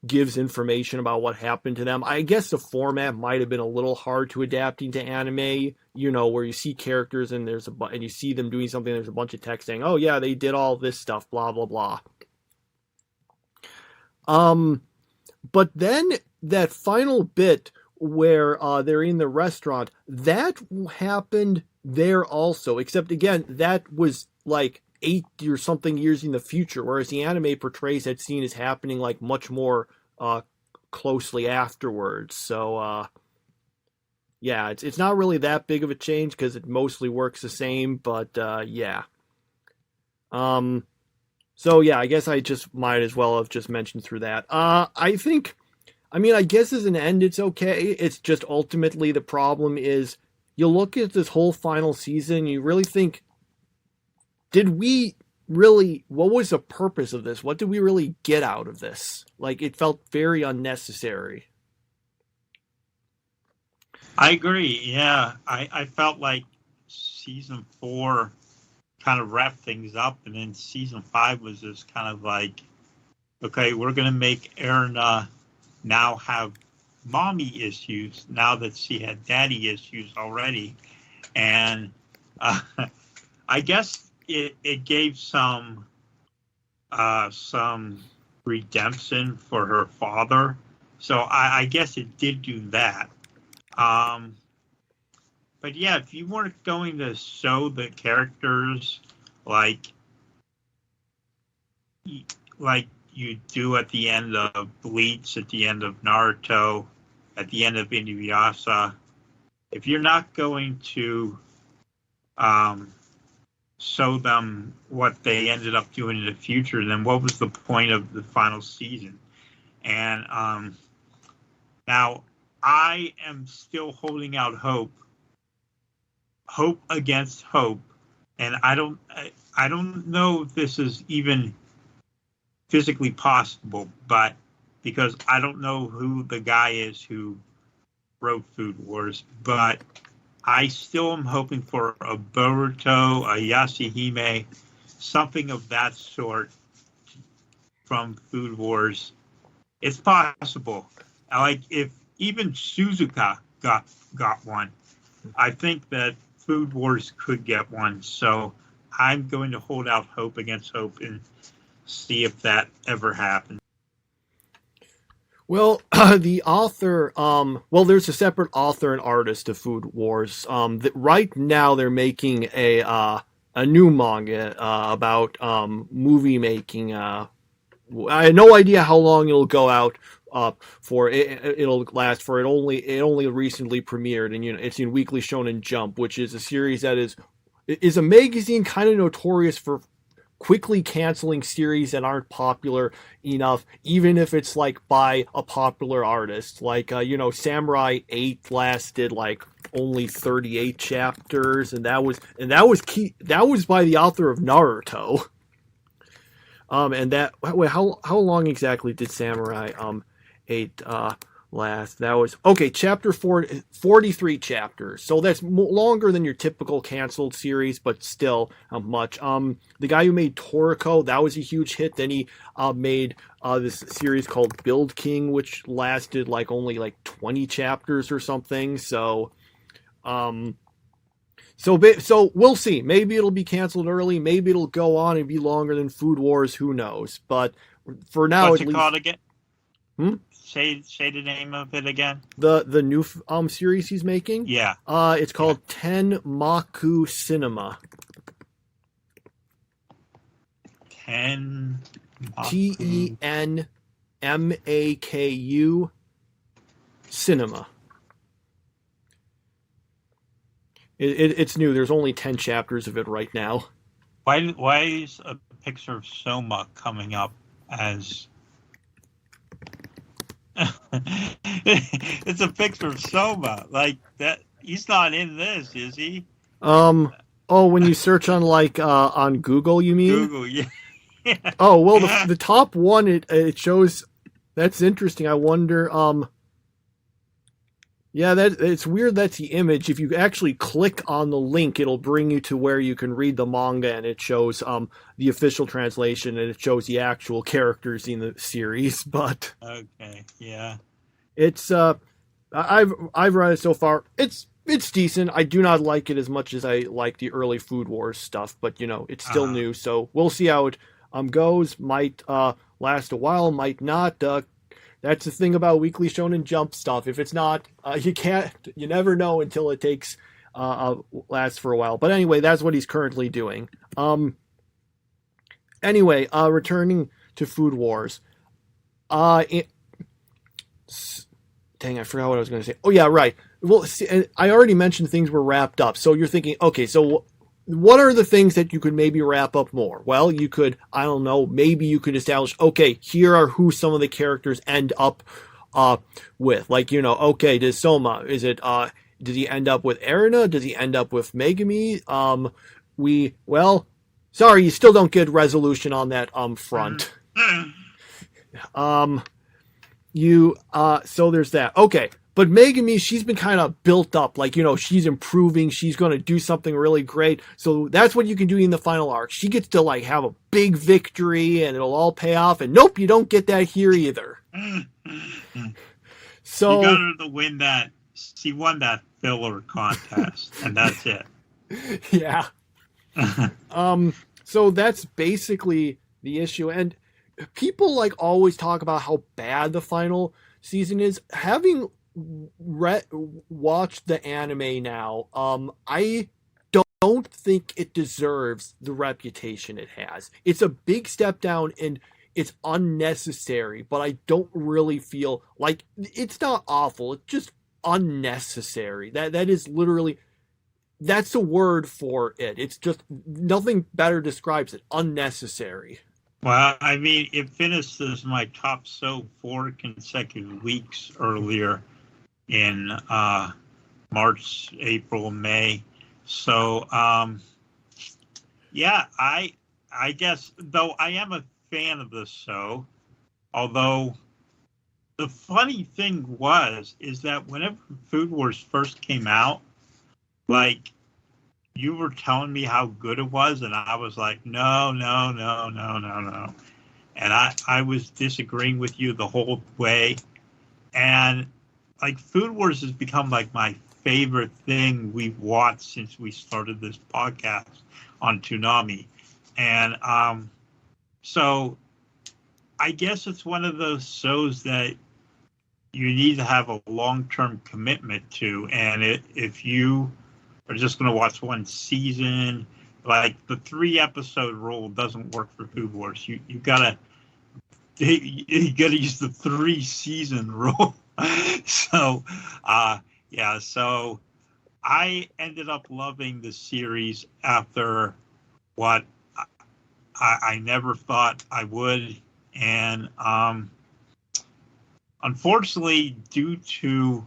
gives information about what happened to them. I guess the format might have been a little hard to adapt into anime, where you see characters and and you see them doing something, there's a bunch of text saying, "Oh yeah, they did all this stuff, blah blah blah." But then that final bit where they're in the restaurant, that happened there also, except again, that was like 8 or something years in the future, whereas the anime portrays that scene as happening like much more closely afterwards. So yeah, it's not really that big of a change because it mostly works the same, but yeah. So yeah, I guess I just might as well have just mentioned through that. I guess as an end it's okay. It's just ultimately the problem is you look at this whole final season, you really think, what was the purpose of this? What did we really get out of this? Like, it felt very unnecessary.
I agree. Yeah, I felt like season 4 kind of wrapped things up, and then season 5 was just kind of like, okay, we're going to make Erna now have mommy issues now that she had daddy issues already. And I guess it gave some redemption for her father. So I guess it did do that. But yeah, if you weren't going to show the characters like you do at the end of Bleach, at the end of Naruto, at the end of Inuyasha, if you're not going to show them what they ended up doing in the future, then what was the point of the final season? And now I am still holding out hope against hope, and I don't know if this is even physically possible, but because I don't know who the guy is who wrote Food Wars, but I still am hoping for a Boruto, a Yasuhime, something of that sort from Food Wars. It's possible. Like if even Suzuka got one, I think that Food Wars could get one. So I'm going to hold out hope against hope and see if that ever happens.
Well, the author, there's a separate author and artist of Food Wars. Right now they're making a new manga about movie making. I have no idea how long it'll go out for. It'll last for. It only recently premiered, and it's in Weekly Shonen Jump, which is a series that is a magazine kind of notorious for quickly canceling series that aren't popular enough, even if it's like by a popular artist. Like Samurai 8 lasted like only 38 chapters, and that was by the author of Naruto. And that how long exactly did Samurai 8 last? That was chapter 43 chapters. So that's longer than your typical canceled series, but still much. The guy who made Toriko, that was a huge hit. Then he made this series called Build King, which lasted only 20 chapters or something. So we'll see. Maybe it'll be canceled early. Maybe it'll go on and be longer than Food Wars. Who knows? But for now,
what's
at
it
least,
called again?
Say
the name of it again.
The new series he's making.
Yeah.
It's called Tenmaku Cinema. TENMAKU Cinema. It's new. There's only 10 chapters of it right now.
Why is a picture of Soma coming up as? It's a picture of Soma. Like that. He's not in this, is he?
When you search on on Google, you mean?
Google, yeah.
Oh well, the top one it shows. That's interesting. I wonder. Yeah, it's weird. That's the image. If you actually click on the link, it'll bring you to where you can read the manga, and it shows the official translation, and it shows the actual characters in the series. But
okay, yeah,
it's I've read it so far. It's decent. I do not like it as much as I like the early Food Wars stuff, but it's still new, so we'll see how it goes. Might last a while, might not. That's the thing about Weekly Shonen Jump stuff. If it's not, you never know until it takes lasts for a while. But anyway, that's what he's currently doing. Anyway, returning to Food Wars. Dang, I forgot what I was going to say. Oh yeah, right. Well, see, I already mentioned things were wrapped up. So you're thinking, okay, so what are the things that you could maybe wrap up more? Well, you could, I don't know, maybe you could establish, okay, here are who some of the characters end up with. Okay, does Soma, does he end up with Erina? Does he end up with Megami? Sorry, you still don't get resolution on that front. So there's that. Okay. But Megami, she's been kind of built up, she's improving, she's going to do something really great. So that's what you can do in the final arc. She gets to have a big victory and it'll all pay off. And nope, you don't get that here either. So
you got her to win that. She won that filler contest, and that's it.
Yeah. So that's basically the issue. And people always talk about how bad the final season is. Having watched the anime now, I don't think it deserves the reputation it has. It's a big step down and it's unnecessary, but I don't really feel like it's not awful. It's just unnecessary. That is literally, that's the word for it. It's just, nothing better describes it. Unnecessary.
Well, I mean, it finished as my top 4 consecutive weeks earlier in March, April, May. So, yeah, I guess, though I am a fan of this show, although the funny thing is that whenever Food Wars first came out, like, you were telling me how good it was, and I was like, no. And I was disagreeing with you the whole way. And, like, Food Wars has become, like, my favorite thing we've watched since we started this podcast on Toonami. And so I guess it's one of those shows that you need to have a long-term commitment to. And if you are just going to watch one season, like, the 3-episode rule doesn't work for Food Wars. You gotta use the 3-season rule. So so I ended up loving the series after what I never thought I would. And unfortunately, due to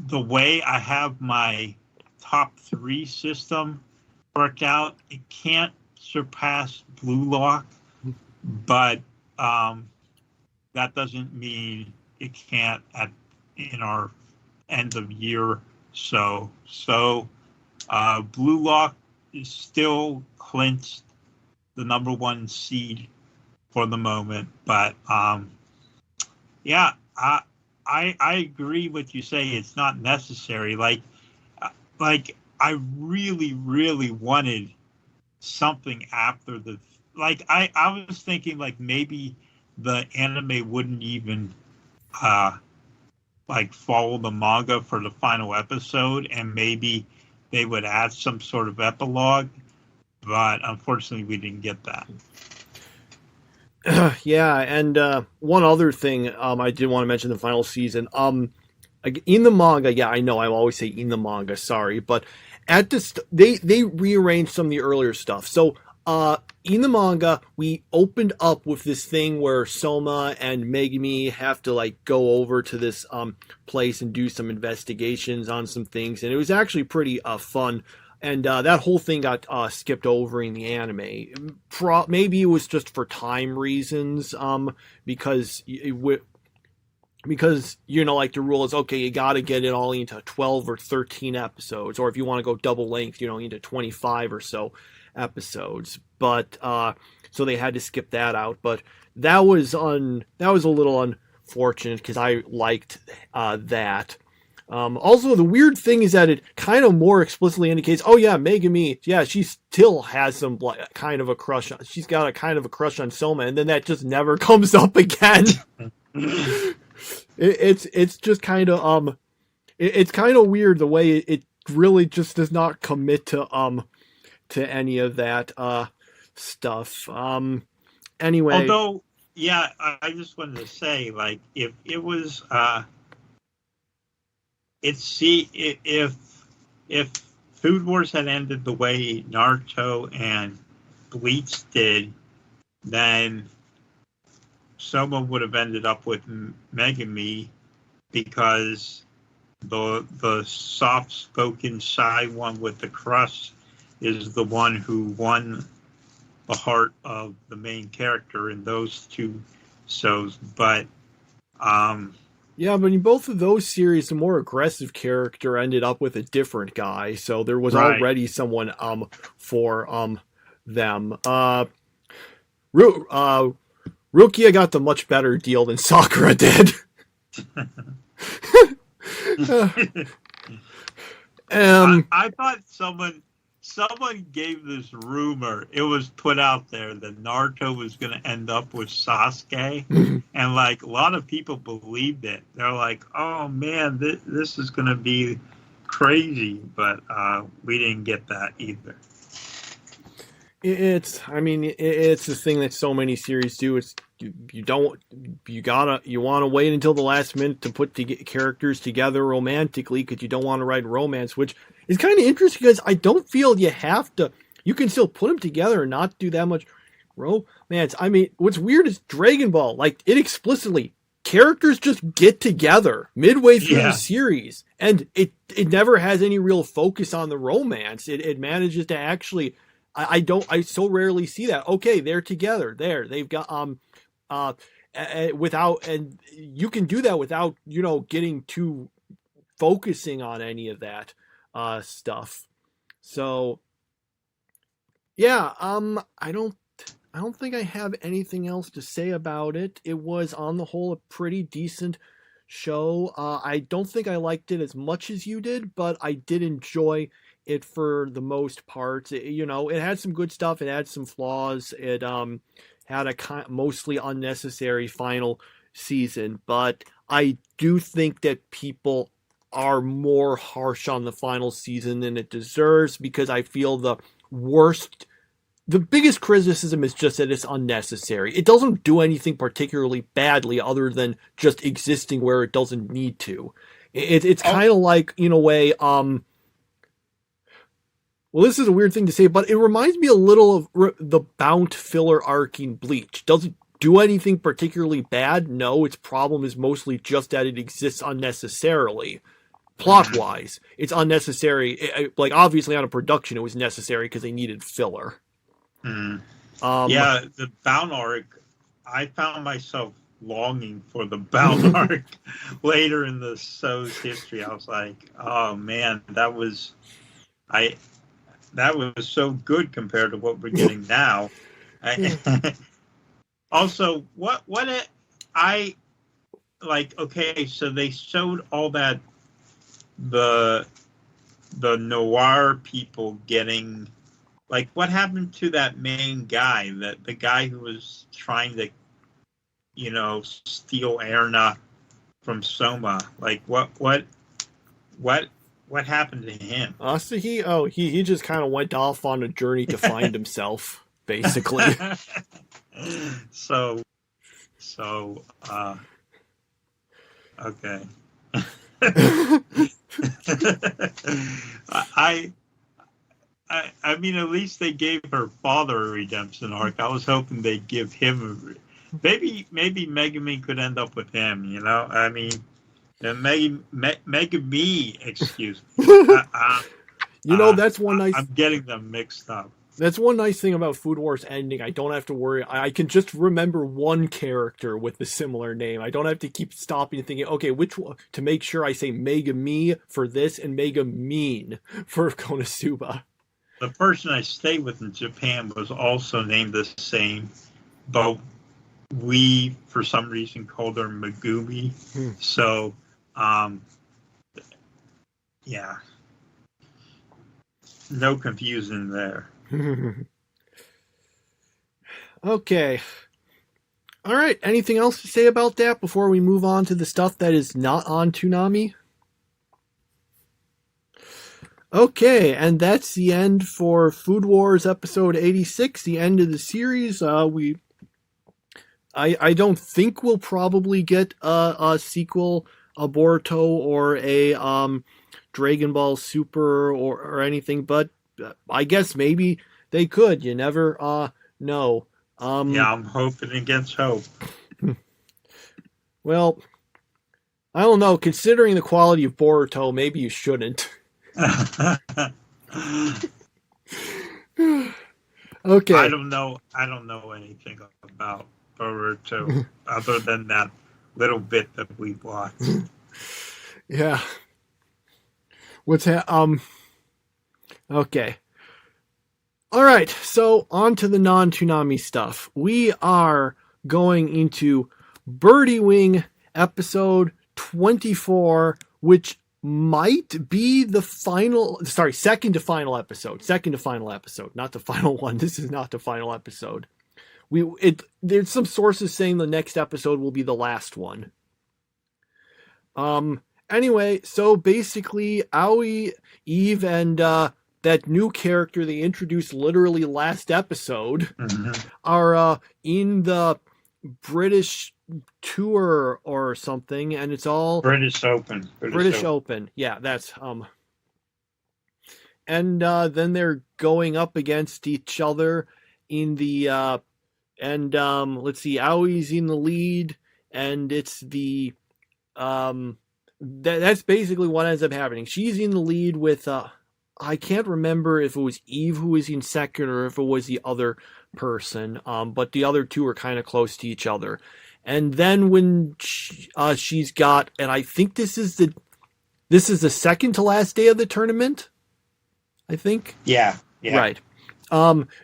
the way I have my top 3 system worked out, it can't surpass Blue Lock, but that doesn't mean it can't in our end of year. So Blue Lock is still clinched the #1 seed for the moment, but I agree with you say it's not necessary. Like I really wanted something after the, like, I was thinking, like, maybe the anime wouldn't even like follow the manga for the final episode, and maybe they would add some sort of epilogue, but unfortunately we didn't get that.
Yeah, and one other thing I did want to mention the final season. In the manga, yeah, I know I always say in the manga, sorry, but at this they rearranged some of the earlier stuff. So in the manga, we opened up with this thing where Soma and Megumi have to, like, go over to this place and do some investigations on some things, and it was actually pretty fun. And that whole thing got skipped over in the anime. Maybe it was just for time reasons, because you know, like, the rule is, okay, you got to get it all into 12 or 13 episodes, or if you want to go double length, you know, into 25 or so episodes. But so they had to skip that out. But that was a little unfortunate because I liked that. Also, the weird thing is that it kind of more explicitly indicates, oh yeah, Megumi, yeah, she still has some kind of a crush on, she's got a kind of a crush on Soma, and then that just never comes up again. It's just kind of it's kind of weird the way it really just does not commit to any of that stuff. Anyway,
although, yeah, I just wanted to say, like, if it was if Food Wars had ended the way Naruto and Bleach did, then Soma would have ended up with Megumi, because the soft-spoken, shy one with the crush is the one who won the heart of the main character in those two shows. But
yeah, but in both of those series, the more aggressive character ended up with a different guy, so there was already someone for them. Rukia got the much better deal than Sakura did.
I thought someone gave this rumor. It was put out there that Naruto was going to end up with Sasuke, and, like, a lot of people believed it. They're like, "Oh man, this is going to be crazy," but we didn't get that either.
It's the thing that so many series do. It's you want to wait until the last minute to put characters together romantically, because you don't want to write romance, which is kind of interesting because I don't feel you have to. You can still put them together and not do that much romance. I mean, what's weird is Dragon Ball, like, it explicitly, characters just get together midway through the series, and it never has any real focus on the romance. It manages to actually. I so rarely see that. Okay, they're together. They've got and you can do that without, getting too focusing on any of that stuff. So yeah, I don't think I have anything else to say about it. It was on the whole a pretty decent show. I don't think I liked it as much as you did, but I did enjoy it for the most part. It had some good stuff. It had some flaws. It had a mostly unnecessary final season, but I do think that people are more harsh on the final season than it deserves, because I feel the biggest criticism is just that it's unnecessary. It doesn't do anything particularly badly other than just existing where it doesn't need to. It's kind of like, in a way, well, this is a weird thing to say, but it reminds me a little of the Bount filler arc in Bleach. Does it do anything particularly bad? No, its problem is mostly just that it exists unnecessarily. Plot-wise, it's unnecessary. Like, obviously on a production, it was necessary because they needed filler.
The Bount arc, I found myself longing for the Bount arc later in the show's history. I was like, oh man, that was so good compared to what we're getting now. Also, I like, okay, so they showed all that, the noir people getting, like, what happened to that main guy, the guy who was trying to, steal Erna from Soma? Like, what happened to him?
So he just kind of went off on a journey to find himself, basically.
So, okay. I mean, at least they gave her father a redemption arc. I was hoping they'd give him maybe Megami could end up with him. I mean, Megami, excuse me.
That's one nice.
I'm getting them mixed up.
That's one nice thing about Food Wars ending. I don't have to worry. I can just remember one character with a similar name. I don't have to keep stopping and thinking, okay, which one, to make sure I say Megami for this and Megamine for Konosuba.
The person I stayed with in Japan was also named the same, but we, for some reason, called her Megumi. So, yeah. No confusion there.
Okay. All right. Anything else to say about that before we move on to the stuff that is not on Toonami? Okay, and that's the end for Food Wars episode 86, the end of the series. I don't think we'll probably get a sequel, a Boruto, or a Dragon Ball Super or anything, but I guess maybe they could. You never know.
Yeah, I'm hoping against hope.
Well, I don't know. Considering the quality of Boruto, maybe you shouldn't. Okay.
I don't know anything about Boruto other than that little bit that we watched.
Yeah. Okay. All right. So on to the non-Toonami stuff. We are going into Birdie Wing episode 24, which might be the second to final episode, not the final one. This is not the final episode. There's some sources saying the next episode will be the last one. Anyway, so basically Aoi, Eve, and that new character they introduced literally last episode are in the British tour or something, and it's all
British Open.
British Open. Yeah, that's and then they're going up against each other in the let's see, Aoi's in the lead, and it's the that's basically what ends up happening. She's in the lead with I can't remember if it was Eve who was in second or if it was the other person, but the other two are kind of close to each other. And then when she's got, and I think this is the second to last day of the tournament, I think.
Yeah.
Right.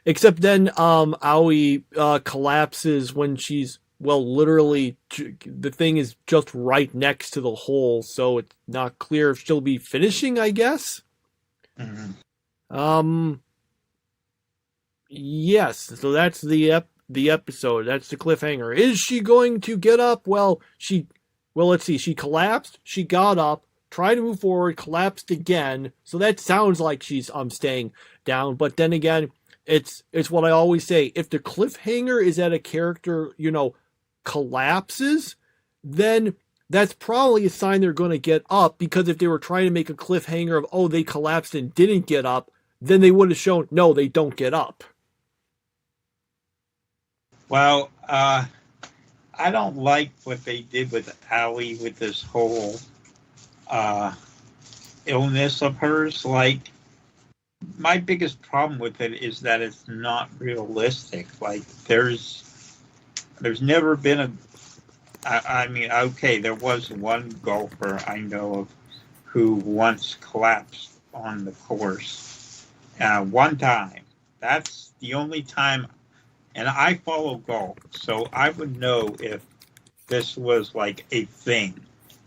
Except then Aoi collapses when she's, well, literally the thing is just right next to the hole, so it's not clear if she'll be finishing, I guess.
Mm-hmm.
Yes, so that's the episode. That's the cliffhanger. Is she going to get up? Well, let's see. She collapsed, she got up, tried to move forward, collapsed again. So that sounds like she's staying down, but then again, it's what I always say. If the cliffhanger is that a character, collapses, then that's probably a sign they're going to get up, because if they were trying to make a cliffhanger of, oh, they collapsed and didn't get up, then they would have shown, no, they don't get up.
Well, I don't like what they did with Aoi with this whole illness of hers. Like, my biggest problem with it is that it's not realistic. Like, there's never been I mean, okay, there was one golfer I know of who once collapsed on the course. One time. That's the only time. And I follow golf, so I would know if this was like a thing.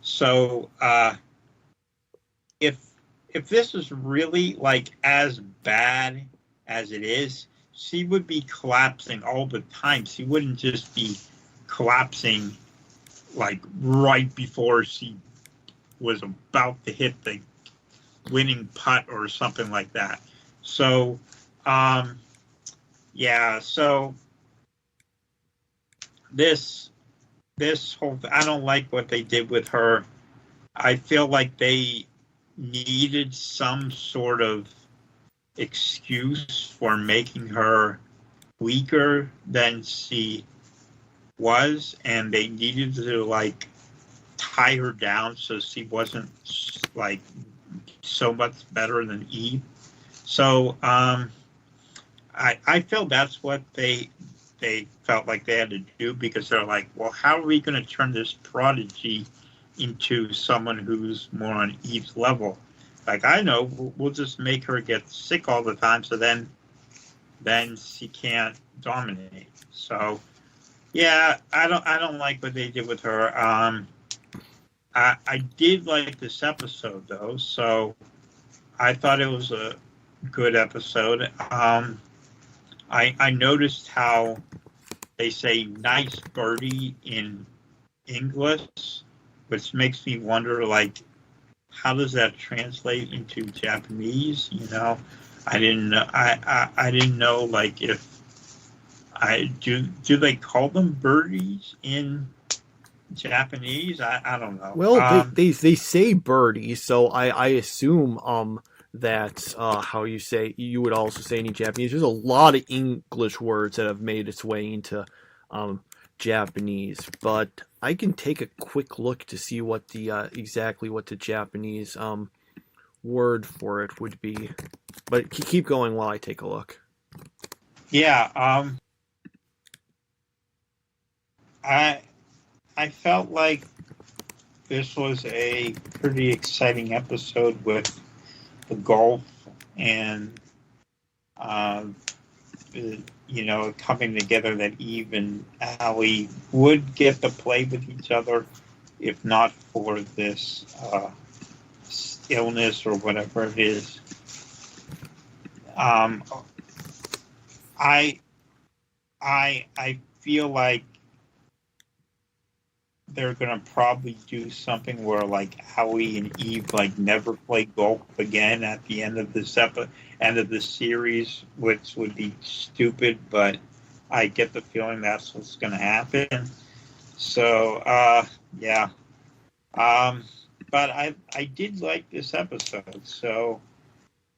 So if this is really like as bad as it is, she would be collapsing all the time. She wouldn't just be collapsing like right before she was about to hit the winning putt or something like that. So, yeah, so this whole I don't like what they did with her. I feel like they needed some sort of excuse for making her weaker than she was, and they needed to like tie her down so she wasn't like so much better than Eve. So I feel that's what they felt like they had to do, because they're like, well, how are we going to turn this prodigy into someone who's more on Eve's level? Like, I know, we'll just make her get sick all the time, so then she can't dominate. So, yeah, I don't like what they did with her. I did like this episode though, so I thought it was a good episode. I noticed how they say nice birdie in English, which makes me wonder, like, how does that translate into Japanese? I didn't know. I didn't know, like, if do they call them birdies in Japanese? I don't know.
Well, they say birdie, so I assume that how you would also say in Japanese. There's a lot of English words that have made its way into Japanese, but I can take a quick look to see what the exactly what the Japanese word for it would be. But keep going while I take a look.
Yeah, I felt like this was a pretty exciting episode with the golf and coming together, that Eve and Allie would get to play with each other if not for this illness or whatever it is. I feel like they're gonna probably do something where like Howie and Eve like never play golf again at the end of this end of the series, which would be stupid, but I get the feeling that's what's gonna happen. So yeah. But I did like this episode, so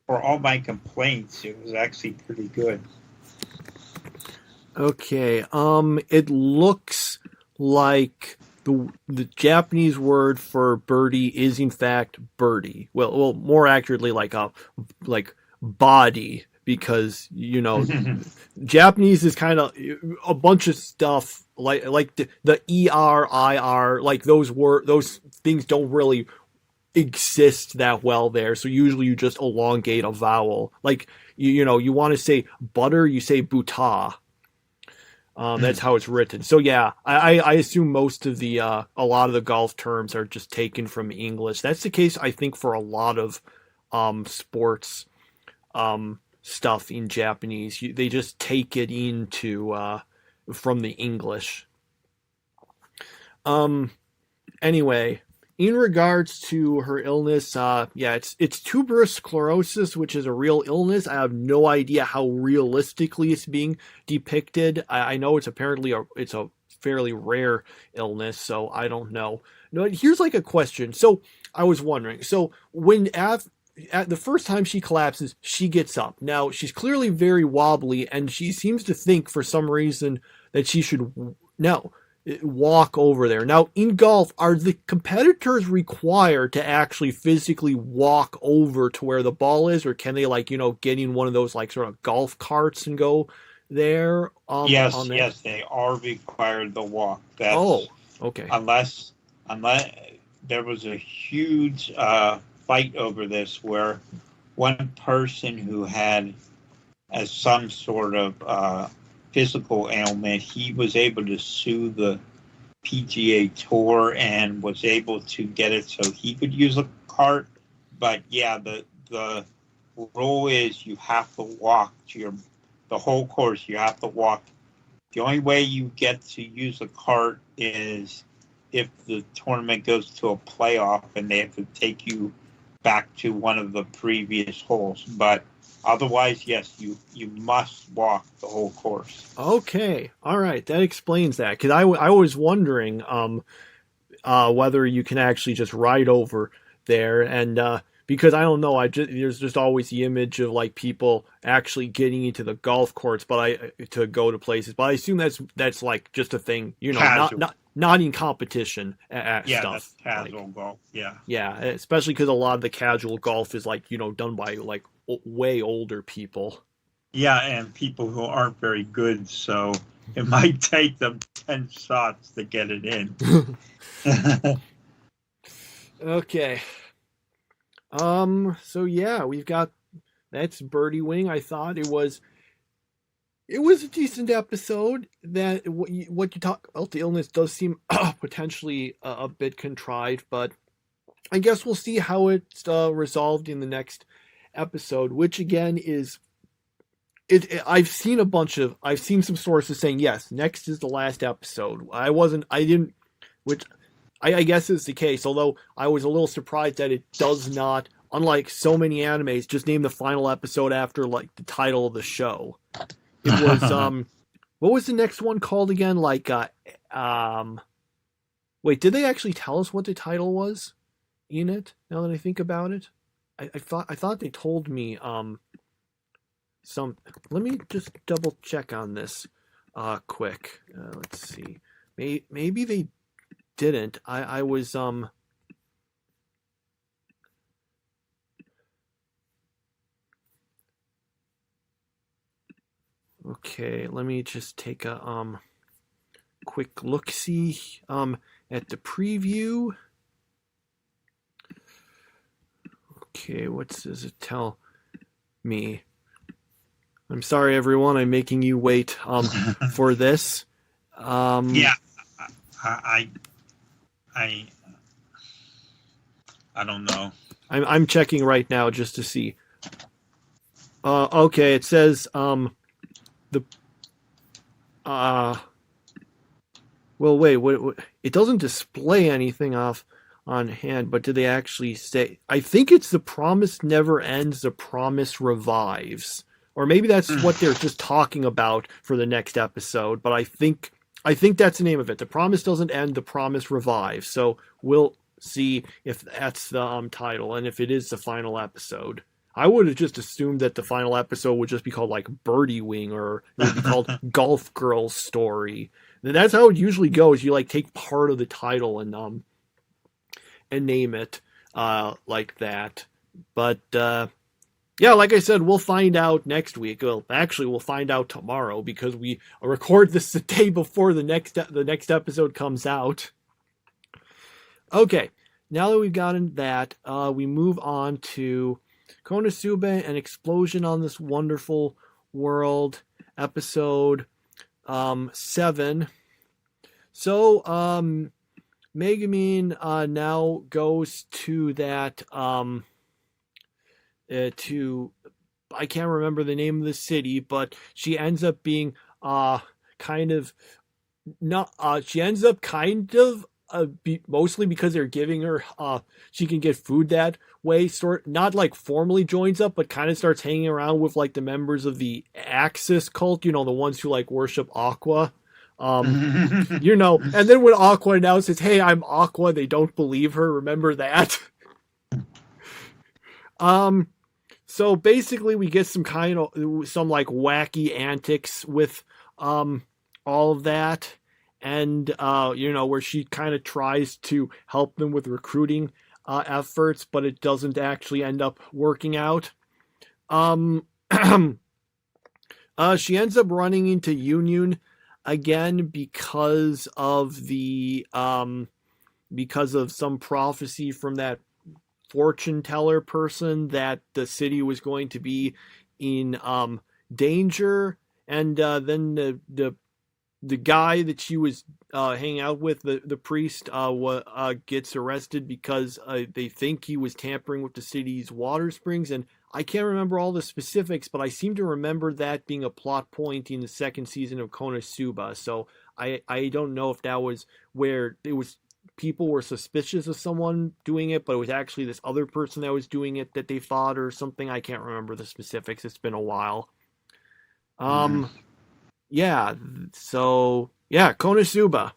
for all my complaints, it was actually pretty good.
Okay, it looks like the Japanese word for birdie is in fact birdie. Well, more accurately, like body, because Japanese is kind of a bunch of stuff like the ER, like those things don't really exist that well there. So usually you just elongate a vowel. Like you want to say butter, you say buta. That's how it's written. So yeah, I assume most of a lot of the golf terms are just taken from English. That's the case, I think, for a lot of sports stuff in Japanese. They just take it into from the English. Anyway, in regards to her illness, it's tuberous sclerosis, which is a real illness. I have no idea how realistically it's being depicted. I know it's apparently it's a fairly rare illness, so I don't know. No, here's like a question. So I was wondering. So when at the first time she collapses, she gets up. Now she's clearly very wobbly, and she seems to think for some reason that she should walk over there. Now, in golf, are the competitors required to actually physically walk over to where the ball is, or can they get in one of those sort of golf carts and go there?
Yes, they are required to walk.
That's, okay.
Unless there was a huge fight over this, where one person who had some sort of physical ailment, he was able to sue the PGA Tour and was able to get it so he could use a cart. But yeah, the rule is you have to walk to the whole course. You have to walk. The only way you get to use a cart is if the tournament goes to a playoff and they have to take you back to one of the previous holes. But otherwise, yes, you must walk the whole course.
Okay, all right, that explains that. Because I was wondering whether you can actually just ride over there, and because I don't know, there's just always the image of people actually getting into the golf courts, to go to places. But I assume that's just a thing, not in competition stuff.
That's casual golf.
Yeah, especially because a lot of the casual golf is done by way older people.
Yeah, and people who aren't very good, so it might take them 10 shots to get it in.
Okay. So yeah, we've got that's Birdie Wing. I thought it was a decent episode. That what you talk about, the illness does seem potentially a bit contrived, but I guess we'll see how it's resolved in the next episode, which again is I've seen some sources saying yes, next is the last episode. I guess is the case, although I was a little surprised that it does not, unlike so many animes, just name the final episode after the title of the show. It was what was the next one called again? Wait, did they actually tell us what the title was in it? Now that I think about it, I thought they told me some. Let me just double check on this quick. Let's see. Maybe they didn't. I was okay, let me just take a quick look-see at the preview. Okay, what does it tell me? I'm sorry, everyone. I'm making you wait for this.
Yeah, I don't know.
I'm checking right now just to see. Okay, it says well, wait, what? It doesn't display anything off on hand, but did they actually say? I think it's The Promise Never Ends, The Promise Revives. Or maybe that's what they're just talking about for the next episode, but I think that's the name of it. The Promise Doesn't End, The Promise Revives. So we'll see if that's the title, and if it is the final episode. I would have just assumed that the final episode would just be called Birdie Wing, or it would be called Golf Girl's Story. And that's how it usually goes. You take part of the title and name it like that. But yeah, like I said, we'll find out next week. Well, actually, we'll find out tomorrow because we record this the day before the next episode comes out. Okay, now that we've gotten that, we move on to Konosuba, an explosion on this wonderful world, episode 7. So, Megumin now goes to that to, I can't remember the name of the city, but she ends up being mostly because they're giving her she can get food that way, not like formally joins up, but kind of starts hanging around with like the members of the Axis cult, the ones who like worship Aqua. And then when Aqua announces, "Hey, I'm Aqua," they don't believe her. Remember that? So basically we get some like wacky antics with all of that, and where she kind of tries to help them with recruiting efforts, but it doesn't actually end up working out. She ends up running into Union again because of some prophecy from that fortune teller person that the city was going to be in danger, and then the guy that she was hanging out with, the priest, gets arrested because they think he was tampering with the city's water springs. And I can't remember all the specifics, but I seem to remember that being a plot point in the second season of Konosuba. So I don't know if that was where it was people were suspicious of someone doing it, but it was actually this other person that was doing it that they fought or something. I can't remember the specifics. It's been a while. Yeah, so yeah, Konosuba.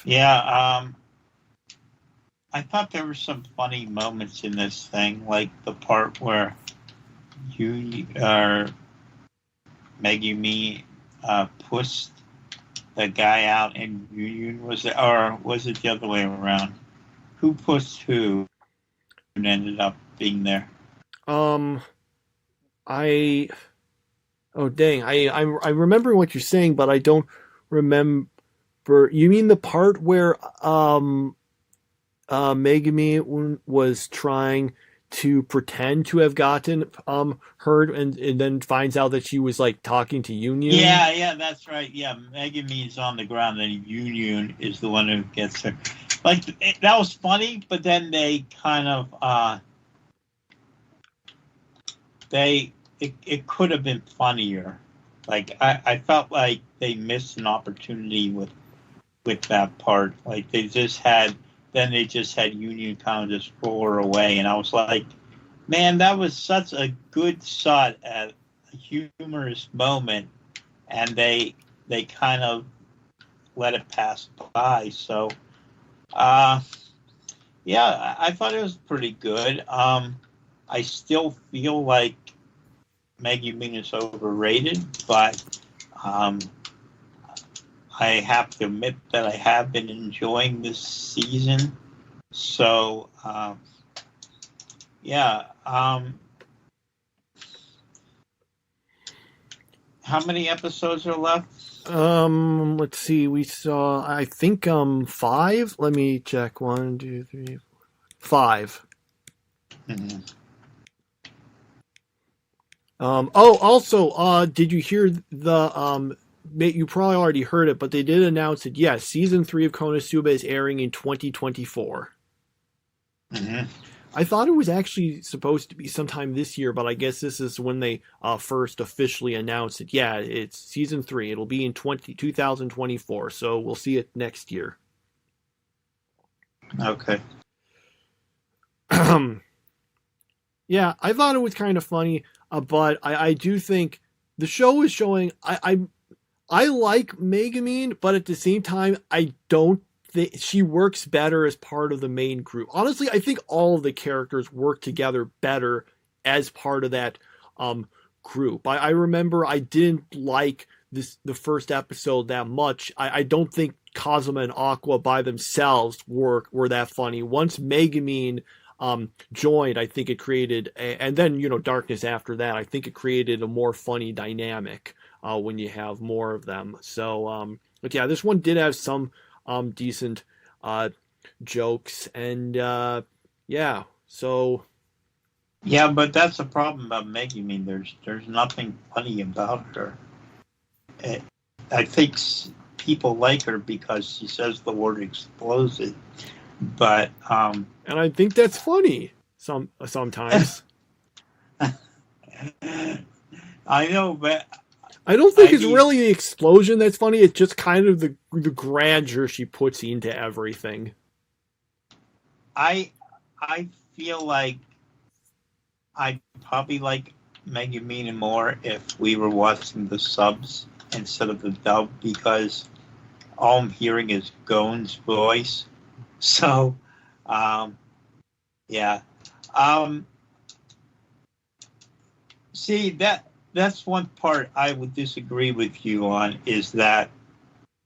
Yeah, I thought there were some funny moments in this thing, like the part where Megumi pushed the guy out and Union was there, or was it the other way around? Who pushed who and ended up being there?
I remember what you're saying, but I don't remember. You mean the part where Megumi was trying to pretend to have gotten hurt and then finds out that she was like talking to Union?
Yeah, that's right. Yeah, Megumi is on the ground and Union is the one who gets her. Like, that was funny, but then they kind of it could have been funnier. Like, I felt like they missed an opportunity with that part. Like, they just had Union kind of just roll her away, and I was like, man, that was such a good shot at a humorous moment, and they kind of let it pass by. So, yeah, I thought it was pretty good. I still feel like Megumin is overrated, but I have to admit that I have been enjoying this season. So, yeah. How many episodes are left?
Let's see. We saw, I think, 5. Let me check. 1, 2, 3, 4, 5.
Mm-hmm.
Also, did you hear the, you probably already heard it, but they did announce that, yes, season 3 of Konosuba is airing in 2024.
Mm-hmm.
I thought it was actually supposed to be sometime this year, but I guess this is when they first officially announced it. Yeah, it's season 3. It'll be in 2024, so we'll see it next year.
Okay.
Yeah, I thought it was kind of funny, but I do think the show is showing. I like Megumin, but at the same time, I don't think she works better as part of the main group. Honestly, I think all of the characters work together better as part of that group. I remember I didn't like the first episode that much. I don't think Kazuma and Aqua by themselves were that funny. Once Megumin joined, I think it created, and then Darkness after that, I think it created a more funny dynamic when you have more of them. So, but yeah, this one did have some decent jokes, and yeah, so.
Yeah, but that's the problem about Megumin. There's nothing funny about her. I think people like her because she says the word explosive, but
and I think that's funny sometimes.
I know, but
I don't think it's really the explosion that's funny. It's just kind of the grandeur she puts into everything.
I feel like I'd probably like Megumin more if we were watching the subs instead of the dub, because all I'm hearing is Gon's voice. So, yeah. See, that's one part I would disagree with you on, is that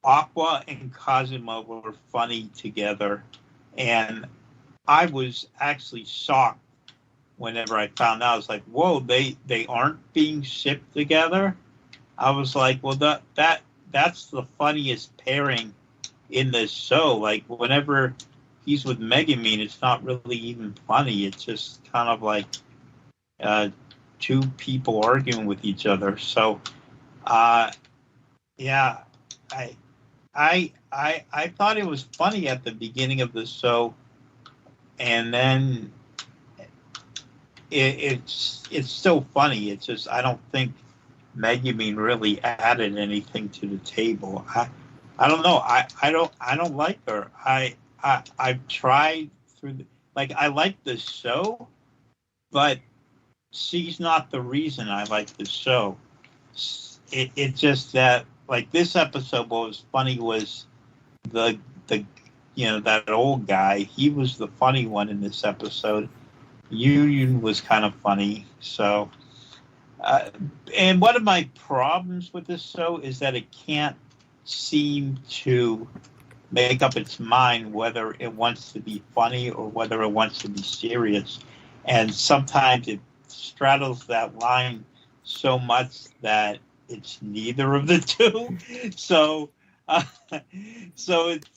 Aqua and Kazuma were funny together, and I was actually shocked whenever I found out. I was like, whoa, they aren't being shipped together? I was like, well, that's the funniest pairing in this show. Like, whenever he's with Megumin, it's not really even funny. It's just kind of like two people arguing with each other. So, yeah, I thought it was funny at the beginning of the show, and then it's still funny. It's just I don't think Megumin really added anything to the table. I don't know. I don't like her. I've tried through I like the show, but she's not the reason I like the show. It's just that this episode, what was funny was the that old guy. He was the funny one in this episode. Union was kind of funny. So, and one of my problems with this show is that it can't seem to make up its mind whether it wants to be funny or whether it wants to be serious. And sometimes it straddles that line so much that it's neither of the two. So, so it's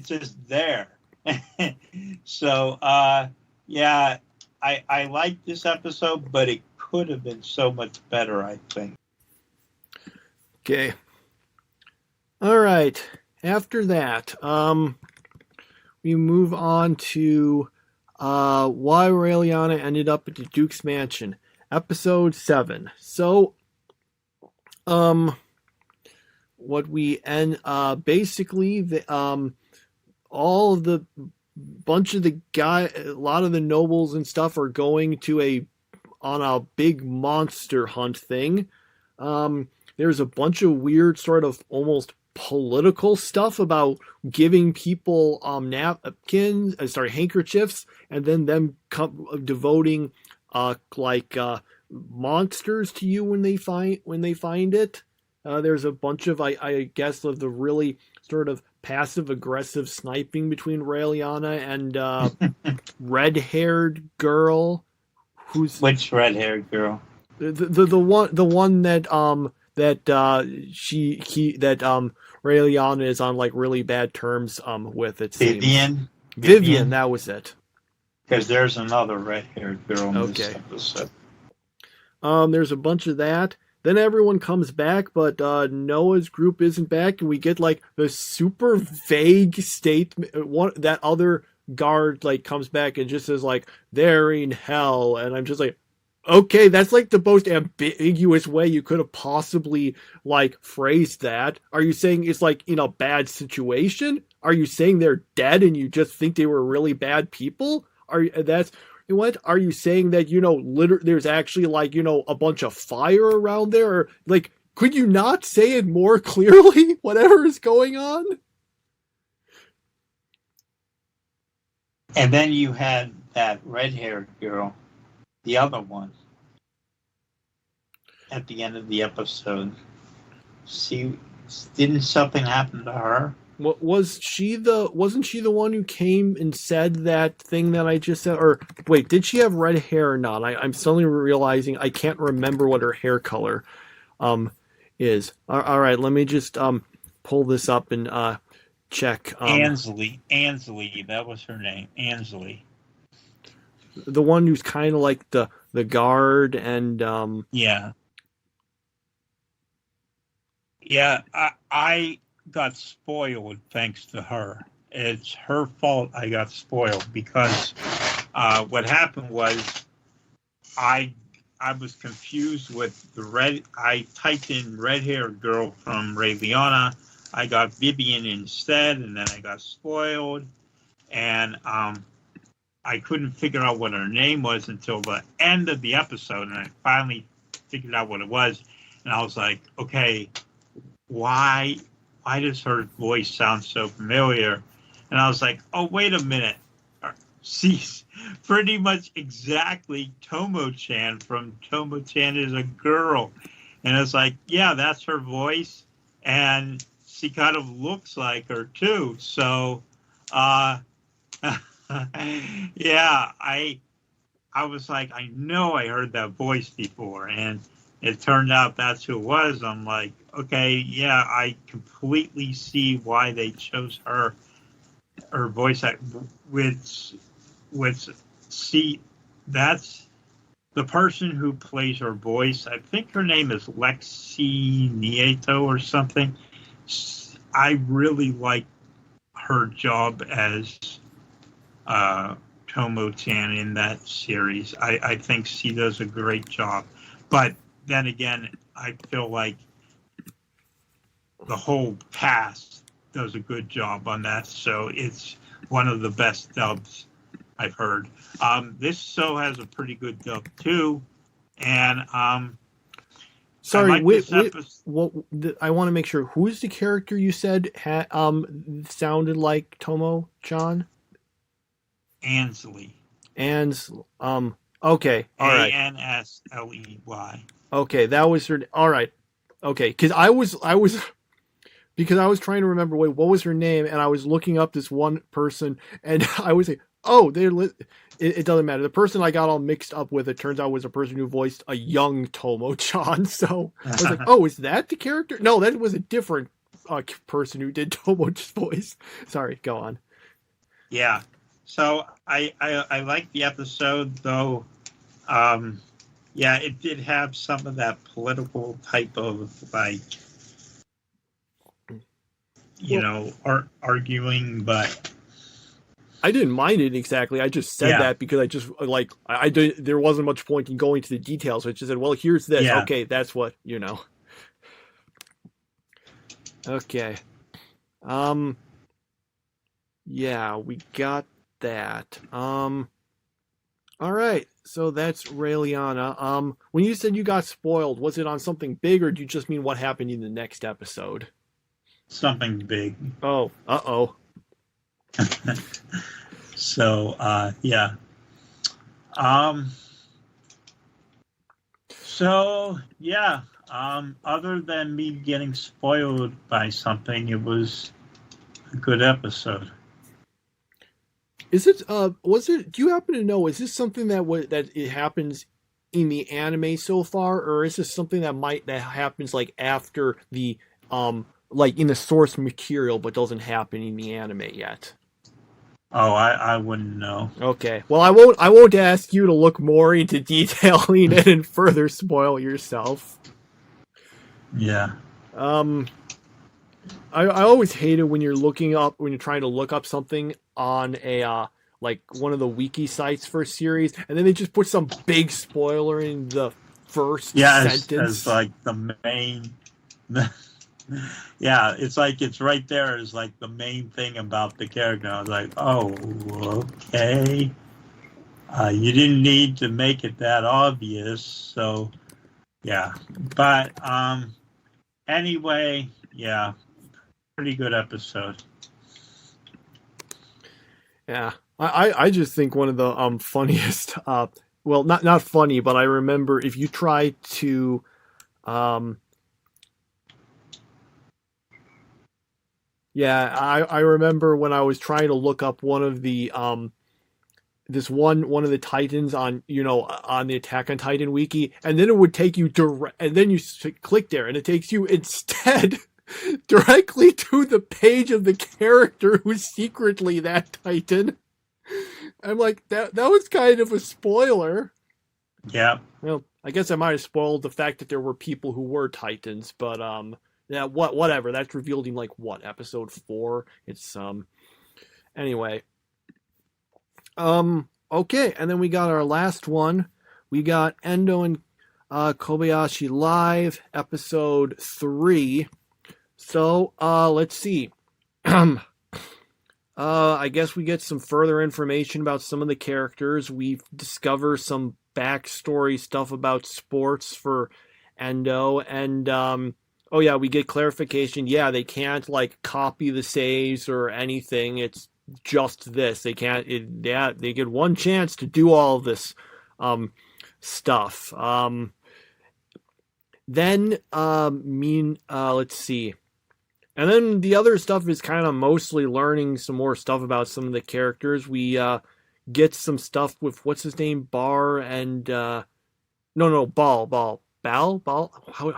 just there. So, yeah, I like this episode, but it could have been so much better, I think.
Okay. All right. After that, we move on to why Raeliana ended up at the Duke's Mansion, episode 7. So, what we end basically all of the bunch of the a lot of the nobles and stuff are going to on a big monster hunt thing. There's a bunch of weird sort of almost political stuff about giving people handkerchiefs, and then them devoting monsters to you when they find it. There's a bunch of I guess of the really sort of passive aggressive sniping between Raeliana and red-haired girl.
Which red-haired girl?
The one that Raeliana is on really bad terms with, it seems. Vivian, that was it.
Because there's another red-haired girl in this episode.
There's a bunch of that. Then everyone comes back, but Noah's group isn't back, and we get the super vague statement. That other guard comes back and just says they're in hell, and I'm just okay, that's the most ambiguous way you could have possibly phrased that. Are you saying it's in a bad situation? Are you saying they're dead and you just think they were really bad people? What are you saying that there's actually a bunch of fire around there? Or could you not say it more clearly? Whatever is going on.
And then you had that red-haired girl, the other one, at the end of the episode. Didn't something happen to her?
Wasn't she the one who came and said that thing that I just said? Or wait, did she have red hair or not? I'm suddenly realizing I can't remember what her hair color is. All right, let me just pull this up and check.
Ansley, that was her name, Ansley.
The one who's kind of like the guard and
Yeah. I got spoiled thanks to her. It's her fault I got spoiled because what happened was I was confused with the red. I typed in red-haired girl from Ray Liotta. I got Vivian instead, and then I got spoiled. And I couldn't figure out what her name was until the end of the episode, and I finally figured out what it was. And I was like, okay, why does her voice sound so familiar? And I was like, oh, wait a minute. She's pretty much exactly Tomo-chan from Tomo-chan is a Girl. And it's like, yeah, that's her voice. And she kind of looks like her, too. So, yeah, I was like, I know I heard that voice before. And it turned out that's who it was. I'm like, okay, yeah, I completely see why they chose her voice act, which see, that's the person who plays her voice. I think her name is Lexi Nieto or something. I really like her job as Tomo-chan in that series. I think she does a great job. But then again, I feel like the whole cast does a good job on that. So it's one of the best dubs I've heard. This show has a pretty good dub too, and
sorry,
I
want to make sure, who's the character you said sounded like Tomo-chan?
Ansley.
Okay, all right.
Ansley.
Okay, that was her. All right, okay, because I was trying to remember. Wait, what was her name? And I was looking up this one person, and I was like, oh, it doesn't matter. The person I got all mixed up with, it turns out was a person who voiced a young Tomo-chan. So I was like, oh, is that the character? No, that was a different person who did Tomo's voice. Sorry, go on.
Yeah. So I liked the episode, though. Yeah, it did have some of that political type of arguing, but
I didn't mind it exactly. I just said that because I just there wasn't much point in going to the details. I just said, well, here's this. Yeah. Okay, that's what Okay. Yeah, we got that. All right. So that's Ray Liotta. When you said you got spoiled, was it on something big, or do you just mean what happened in the next episode?
Something big.
Oh, uh-oh.
So, yeah. So, yeah. Other than me getting spoiled by something, it was a good episode.
Is it, do you happen to know, is this something that it happens in the anime so far, or is this something that happens like after the, like in the source material, but doesn't happen in the anime yet?
Oh, I wouldn't know.
Okay. Well, I won't ask you to look more into detailing it and further spoil yourself.
Yeah.
I always hate it when you're trying to look up something on a like one of the wiki sites for a series, and then they just put some big spoiler in the first sentence.
As like the main. Yeah, it's like it's right there as like the main thing about the character. I was like, oh, okay. You didn't need to make it that obvious, so yeah. But anyway, yeah, pretty good episode.
Yeah, I just think one of the funniest. Well, not funny, but I remember if you try to Yeah, I remember when I was trying to look up one of the this one of the Titans on on the Attack on Titan wiki, and then it would take you direct, and then you click there, and it takes you instead directly to the page of the character who's secretly that Titan. I'm like, that was kind of a spoiler.
Yeah.
Well, I guess I might have spoiled the fact that there were people who were Titans, but yeah, whatever. That's revealed in like what, episode 4? It's anyway. Okay, and then we got our last one. We got Endo and Kobayashi Live, episode 3. So, let's see. I guess we get some further information about some of the characters. We discover some backstory stuff about sports for Endo, and oh yeah, we get clarification. Yeah, they can't like copy the saves or anything. It's just this. They can't. They get one chance to do all of this stuff. Then let's see. And then the other stuff is kind of mostly learning some more stuff about some of the characters. We get some stuff with what's his name, Bar, and Bal. How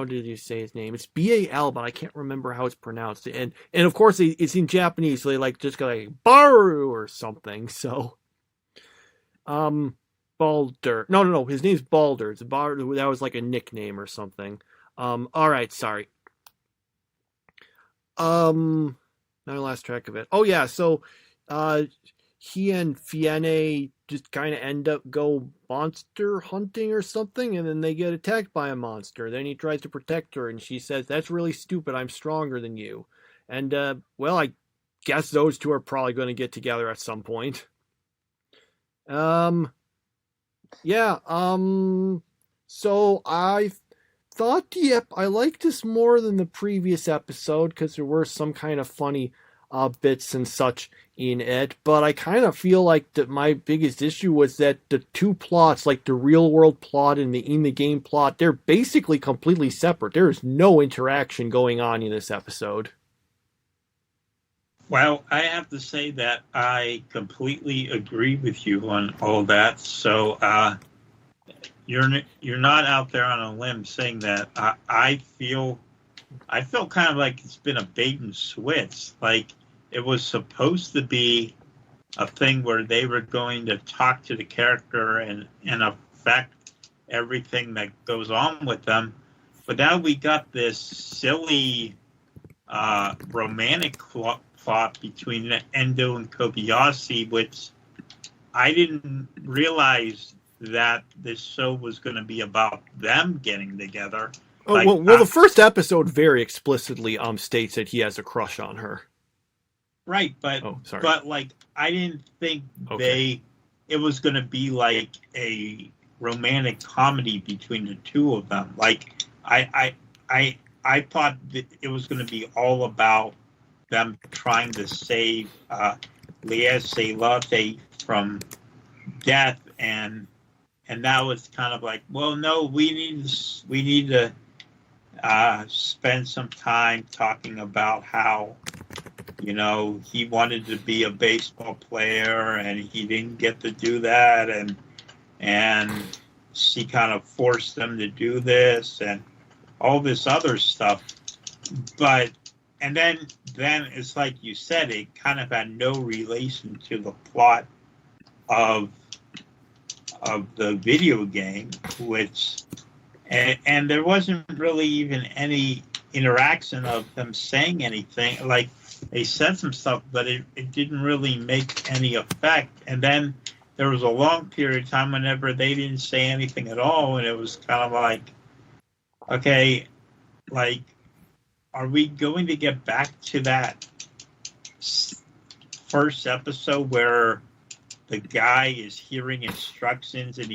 did you say his name? It's Bal, but I can't remember how it's pronounced. And of course it's in Japanese, so they like just go like Baru or something. So Balder. No, his name's Balder. It's Balder. That was like a nickname or something. All right, sorry. Now I lost track of it. Oh yeah, so he and Fienne just kind of end up go monster hunting or something, and then they get attacked by a monster. Then he tries to protect her, and she says, "That's really stupid. I'm stronger than you." And well, I guess those two are probably going to get together at some point. Yeah. So I thought I liked this more than the previous episode because there were some kind of funny bits and such in it, but I kind of feel like that my biggest issue was that the two plots, like the real world plot and the in the game plot, they're basically completely separate. There is no interaction going on in this episode.
Well, I have to say that I completely agree with you on all that. So you're not out there on a limb saying that. I feel kind of like it's been a bait and switch. Like it was supposed to be a thing where they were going to talk to the character and affect everything that goes on with them. But now we got this silly romantic plot between Endo and Kobayashi, which I didn't realize that this show was going to be about them getting together.
Oh, like, well, the first episode very explicitly states that he has a crush on her.
Right, but like I didn't think it was going to be like a romantic comedy between the two of them. Like I thought that it was going to be all about them trying to save Diez from death, and now it's kind of like, well, no, we need to spend some time talking about how, he wanted to be a baseball player and he didn't get to do that, and she kind of forced them to do this and all this other stuff. And then it's like you said, it kind of had no relation to the plot of the video game, and there wasn't really even any interaction of them saying anything. Like they said some stuff, but it didn't really make any effect. And then there was a long period of time whenever they didn't say anything at all, and it was kind of like, okay, like, are we going to get back to that first episode where the guy is hearing instructions and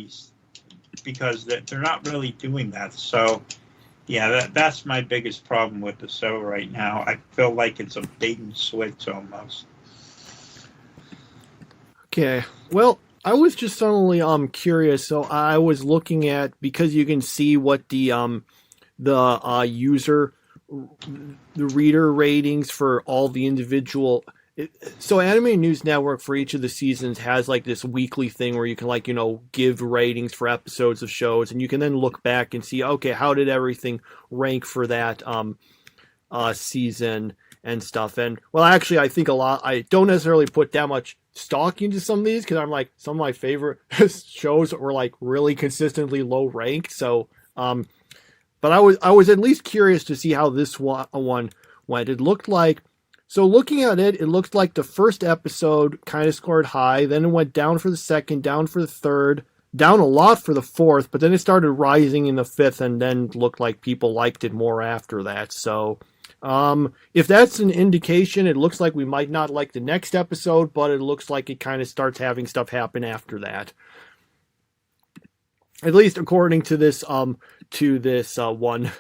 because they're not really doing that. So yeah, that's my biggest problem with the show right now. I feel like it's a bait and switch almost. Okay, well, I was just suddenly curious. So I was looking at, because you can see what the user
the reader ratings for all the individual. So Anime News Network for each of the seasons has like this weekly thing where you can like, give ratings for episodes of shows, and you can then look back and see, okay, how did everything rank for that season and stuff. And well, actually, I think I don't necessarily put that much stock into some of these because I'm like, some of my favorite shows were like really consistently low ranked. So, but I was at least curious to see how this one went. It looked like, so looking at it, it looked like the first episode kind of scored high, then it went down for the second, down for the third, down a lot for the fourth, but then it started rising in the fifth, and then looked like people liked it more after that. So, if that's an indication, it looks like we might not like the next episode, but it looks like it kind of starts having stuff happen after that. At least according to this, one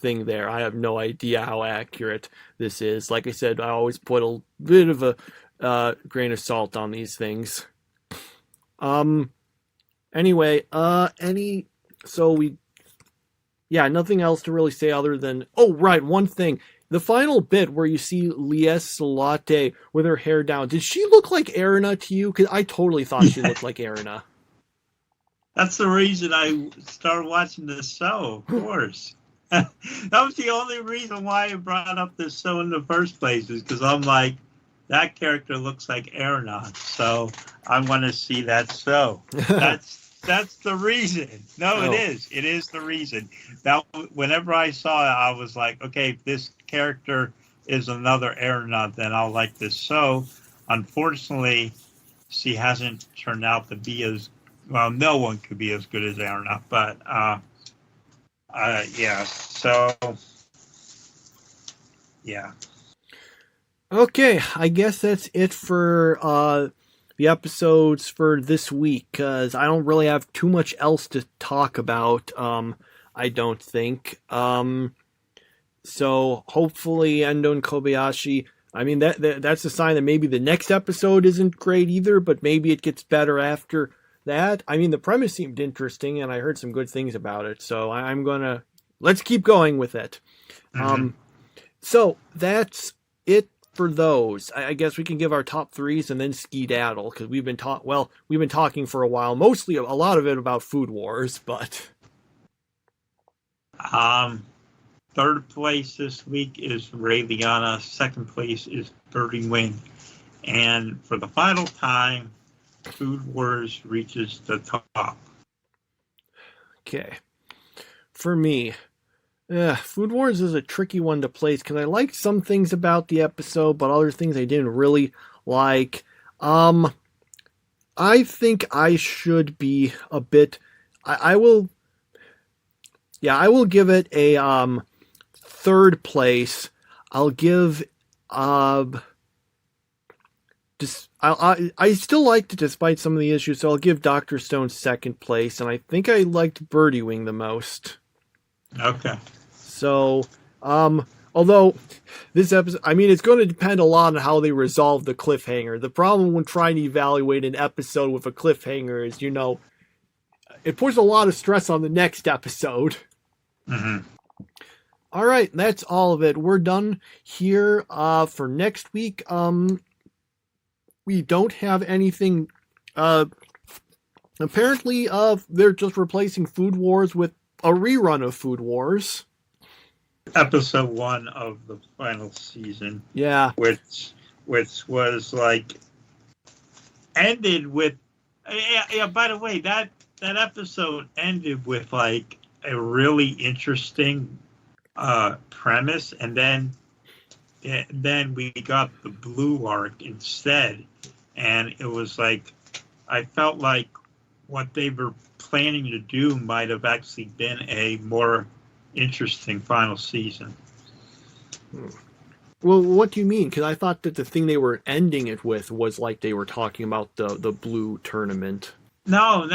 thing there. I have no idea how accurate this is. Like I said, I always put a bit of a grain of salt on these things. Anyway, nothing else to really say other than, oh, right, one thing. The final bit where you see Lies Salate with her hair down, did she look like Erina to you? Because I totally thought she looked like Erina.
That's the reason I started watching this show, of course. That was the only reason why I brought up this show in the first place, is because I'm like, that character looks like Erina, so I want to see that show. That's the reason. No, It is. It is the reason. That whenever I saw it, I was like, okay, if this character is another Erina, then I'll like this show. Unfortunately, she hasn't turned out to be as well. No one could be as good as Erina, but yeah. So yeah.
Okay, I guess that's it for the episodes for this week, because I don't really have too much else to talk about, I don't think. So hopefully Endo and Kobayashi, I mean, that's a sign that maybe the next episode isn't great either, but maybe it gets better after that. I mean, the premise seemed interesting, and I heard some good things about it, so let's keep going with it. Mm-hmm. So that's it for those. I guess we can give our top threes and then skedaddle, because we've been talking for a while, mostly a lot of it about Food Wars, but
third place this week is Ray Liana. Second place is Birdie Wing, and for the final time, Food Wars reaches the top.
Okay, for me, Food Wars is a tricky one to place because I liked some things about the episode, but other things I didn't really like. I think I should be a bit. I will give it a third place. I'll give I still liked it despite some of the issues, so I'll give Dr. Stone second place, and I think I liked Birdie Wing the most.
Okay.
So, although this episode, I mean, it's going to depend a lot on how they resolve the cliffhanger. The problem when trying to evaluate an episode with a cliffhanger is, it puts a lot of stress on the next episode.
Mm-hmm.
All right, that's all of it. We're done here for next week. We don't have anything. Apparently, they're just replacing Food Wars with a rerun of Food Wars.
Episode 1 of the final season.
Yeah.
Which was like ended with by the way, that episode ended with like a really interesting premise, and then we got the blue arc instead, and it was like I felt like what they were planning to do might have actually been a more interesting final season.
Well, what do you mean? Because I thought that the thing they were ending it with was like they were talking about the blue tournament.
No.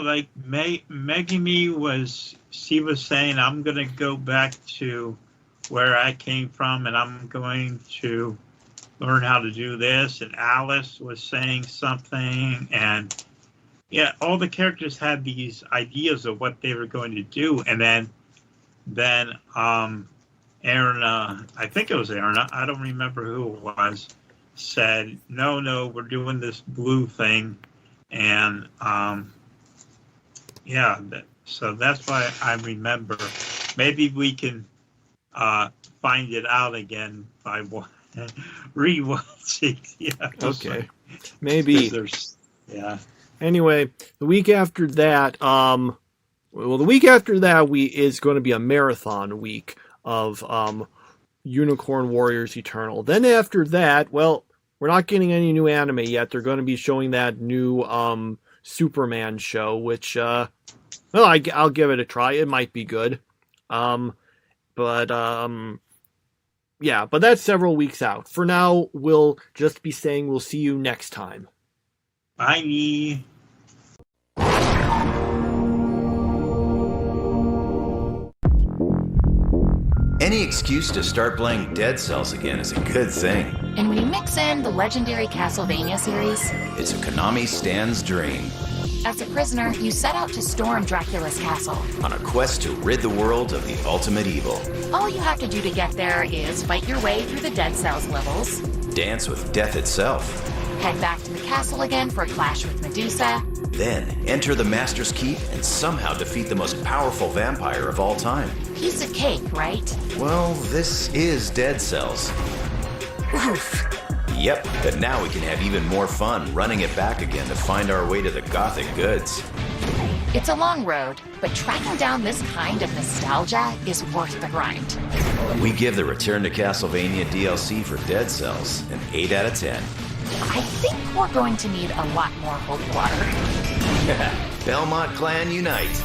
Like Megumi was saying, I'm going to go back to where I came from, and I'm going to learn how to do this. And Alice was saying something, and yeah, all the characters had these ideas of what they were going to do, and then Aaron, I think it was Aaron, I don't remember who it was, said, no, we're doing this blue thing. And yeah, so that's why I remember. Maybe we can find it out again by rewatching the episode.
Okay, maybe.
Yeah.
Anyway, the week after that, the week after that is going to be a marathon week of Unicorn Warriors Eternal. Then after that, well, we're not getting any new anime yet. They're going to be showing that new Superman show, which, well, I'll give it a try. It might be good. Yeah, but that's several weeks out. For now, we'll just be saying we'll see you next time.
Bye.
Any excuse to start playing Dead Cells again is a good thing.
And when you mix in the legendary Castlevania series,
It's a Konami Stan's dream.
as a prisoner, you set out to storm Dracula's castle.
On a quest to rid the world of the ultimate evil.
All you have to do to get there is fight your way through the Dead Cells levels,
Dance with death itself.
head back to the castle again for a clash with Medusa,
Then enter the Master's Keep and somehow defeat the most powerful vampire of all time.
piece of cake, right?
Well, this is Dead Cells.
Oof.
Yep, but now we can have even more fun running it back again to find our way to the gothic goods.
It's a long road, but tracking down this kind of nostalgia is worth the grind.
We give the Return to Castlevania DLC for Dead Cells an 8 out of 10.
I think we're going to need a lot more holy water.
Belmont Clan Unite!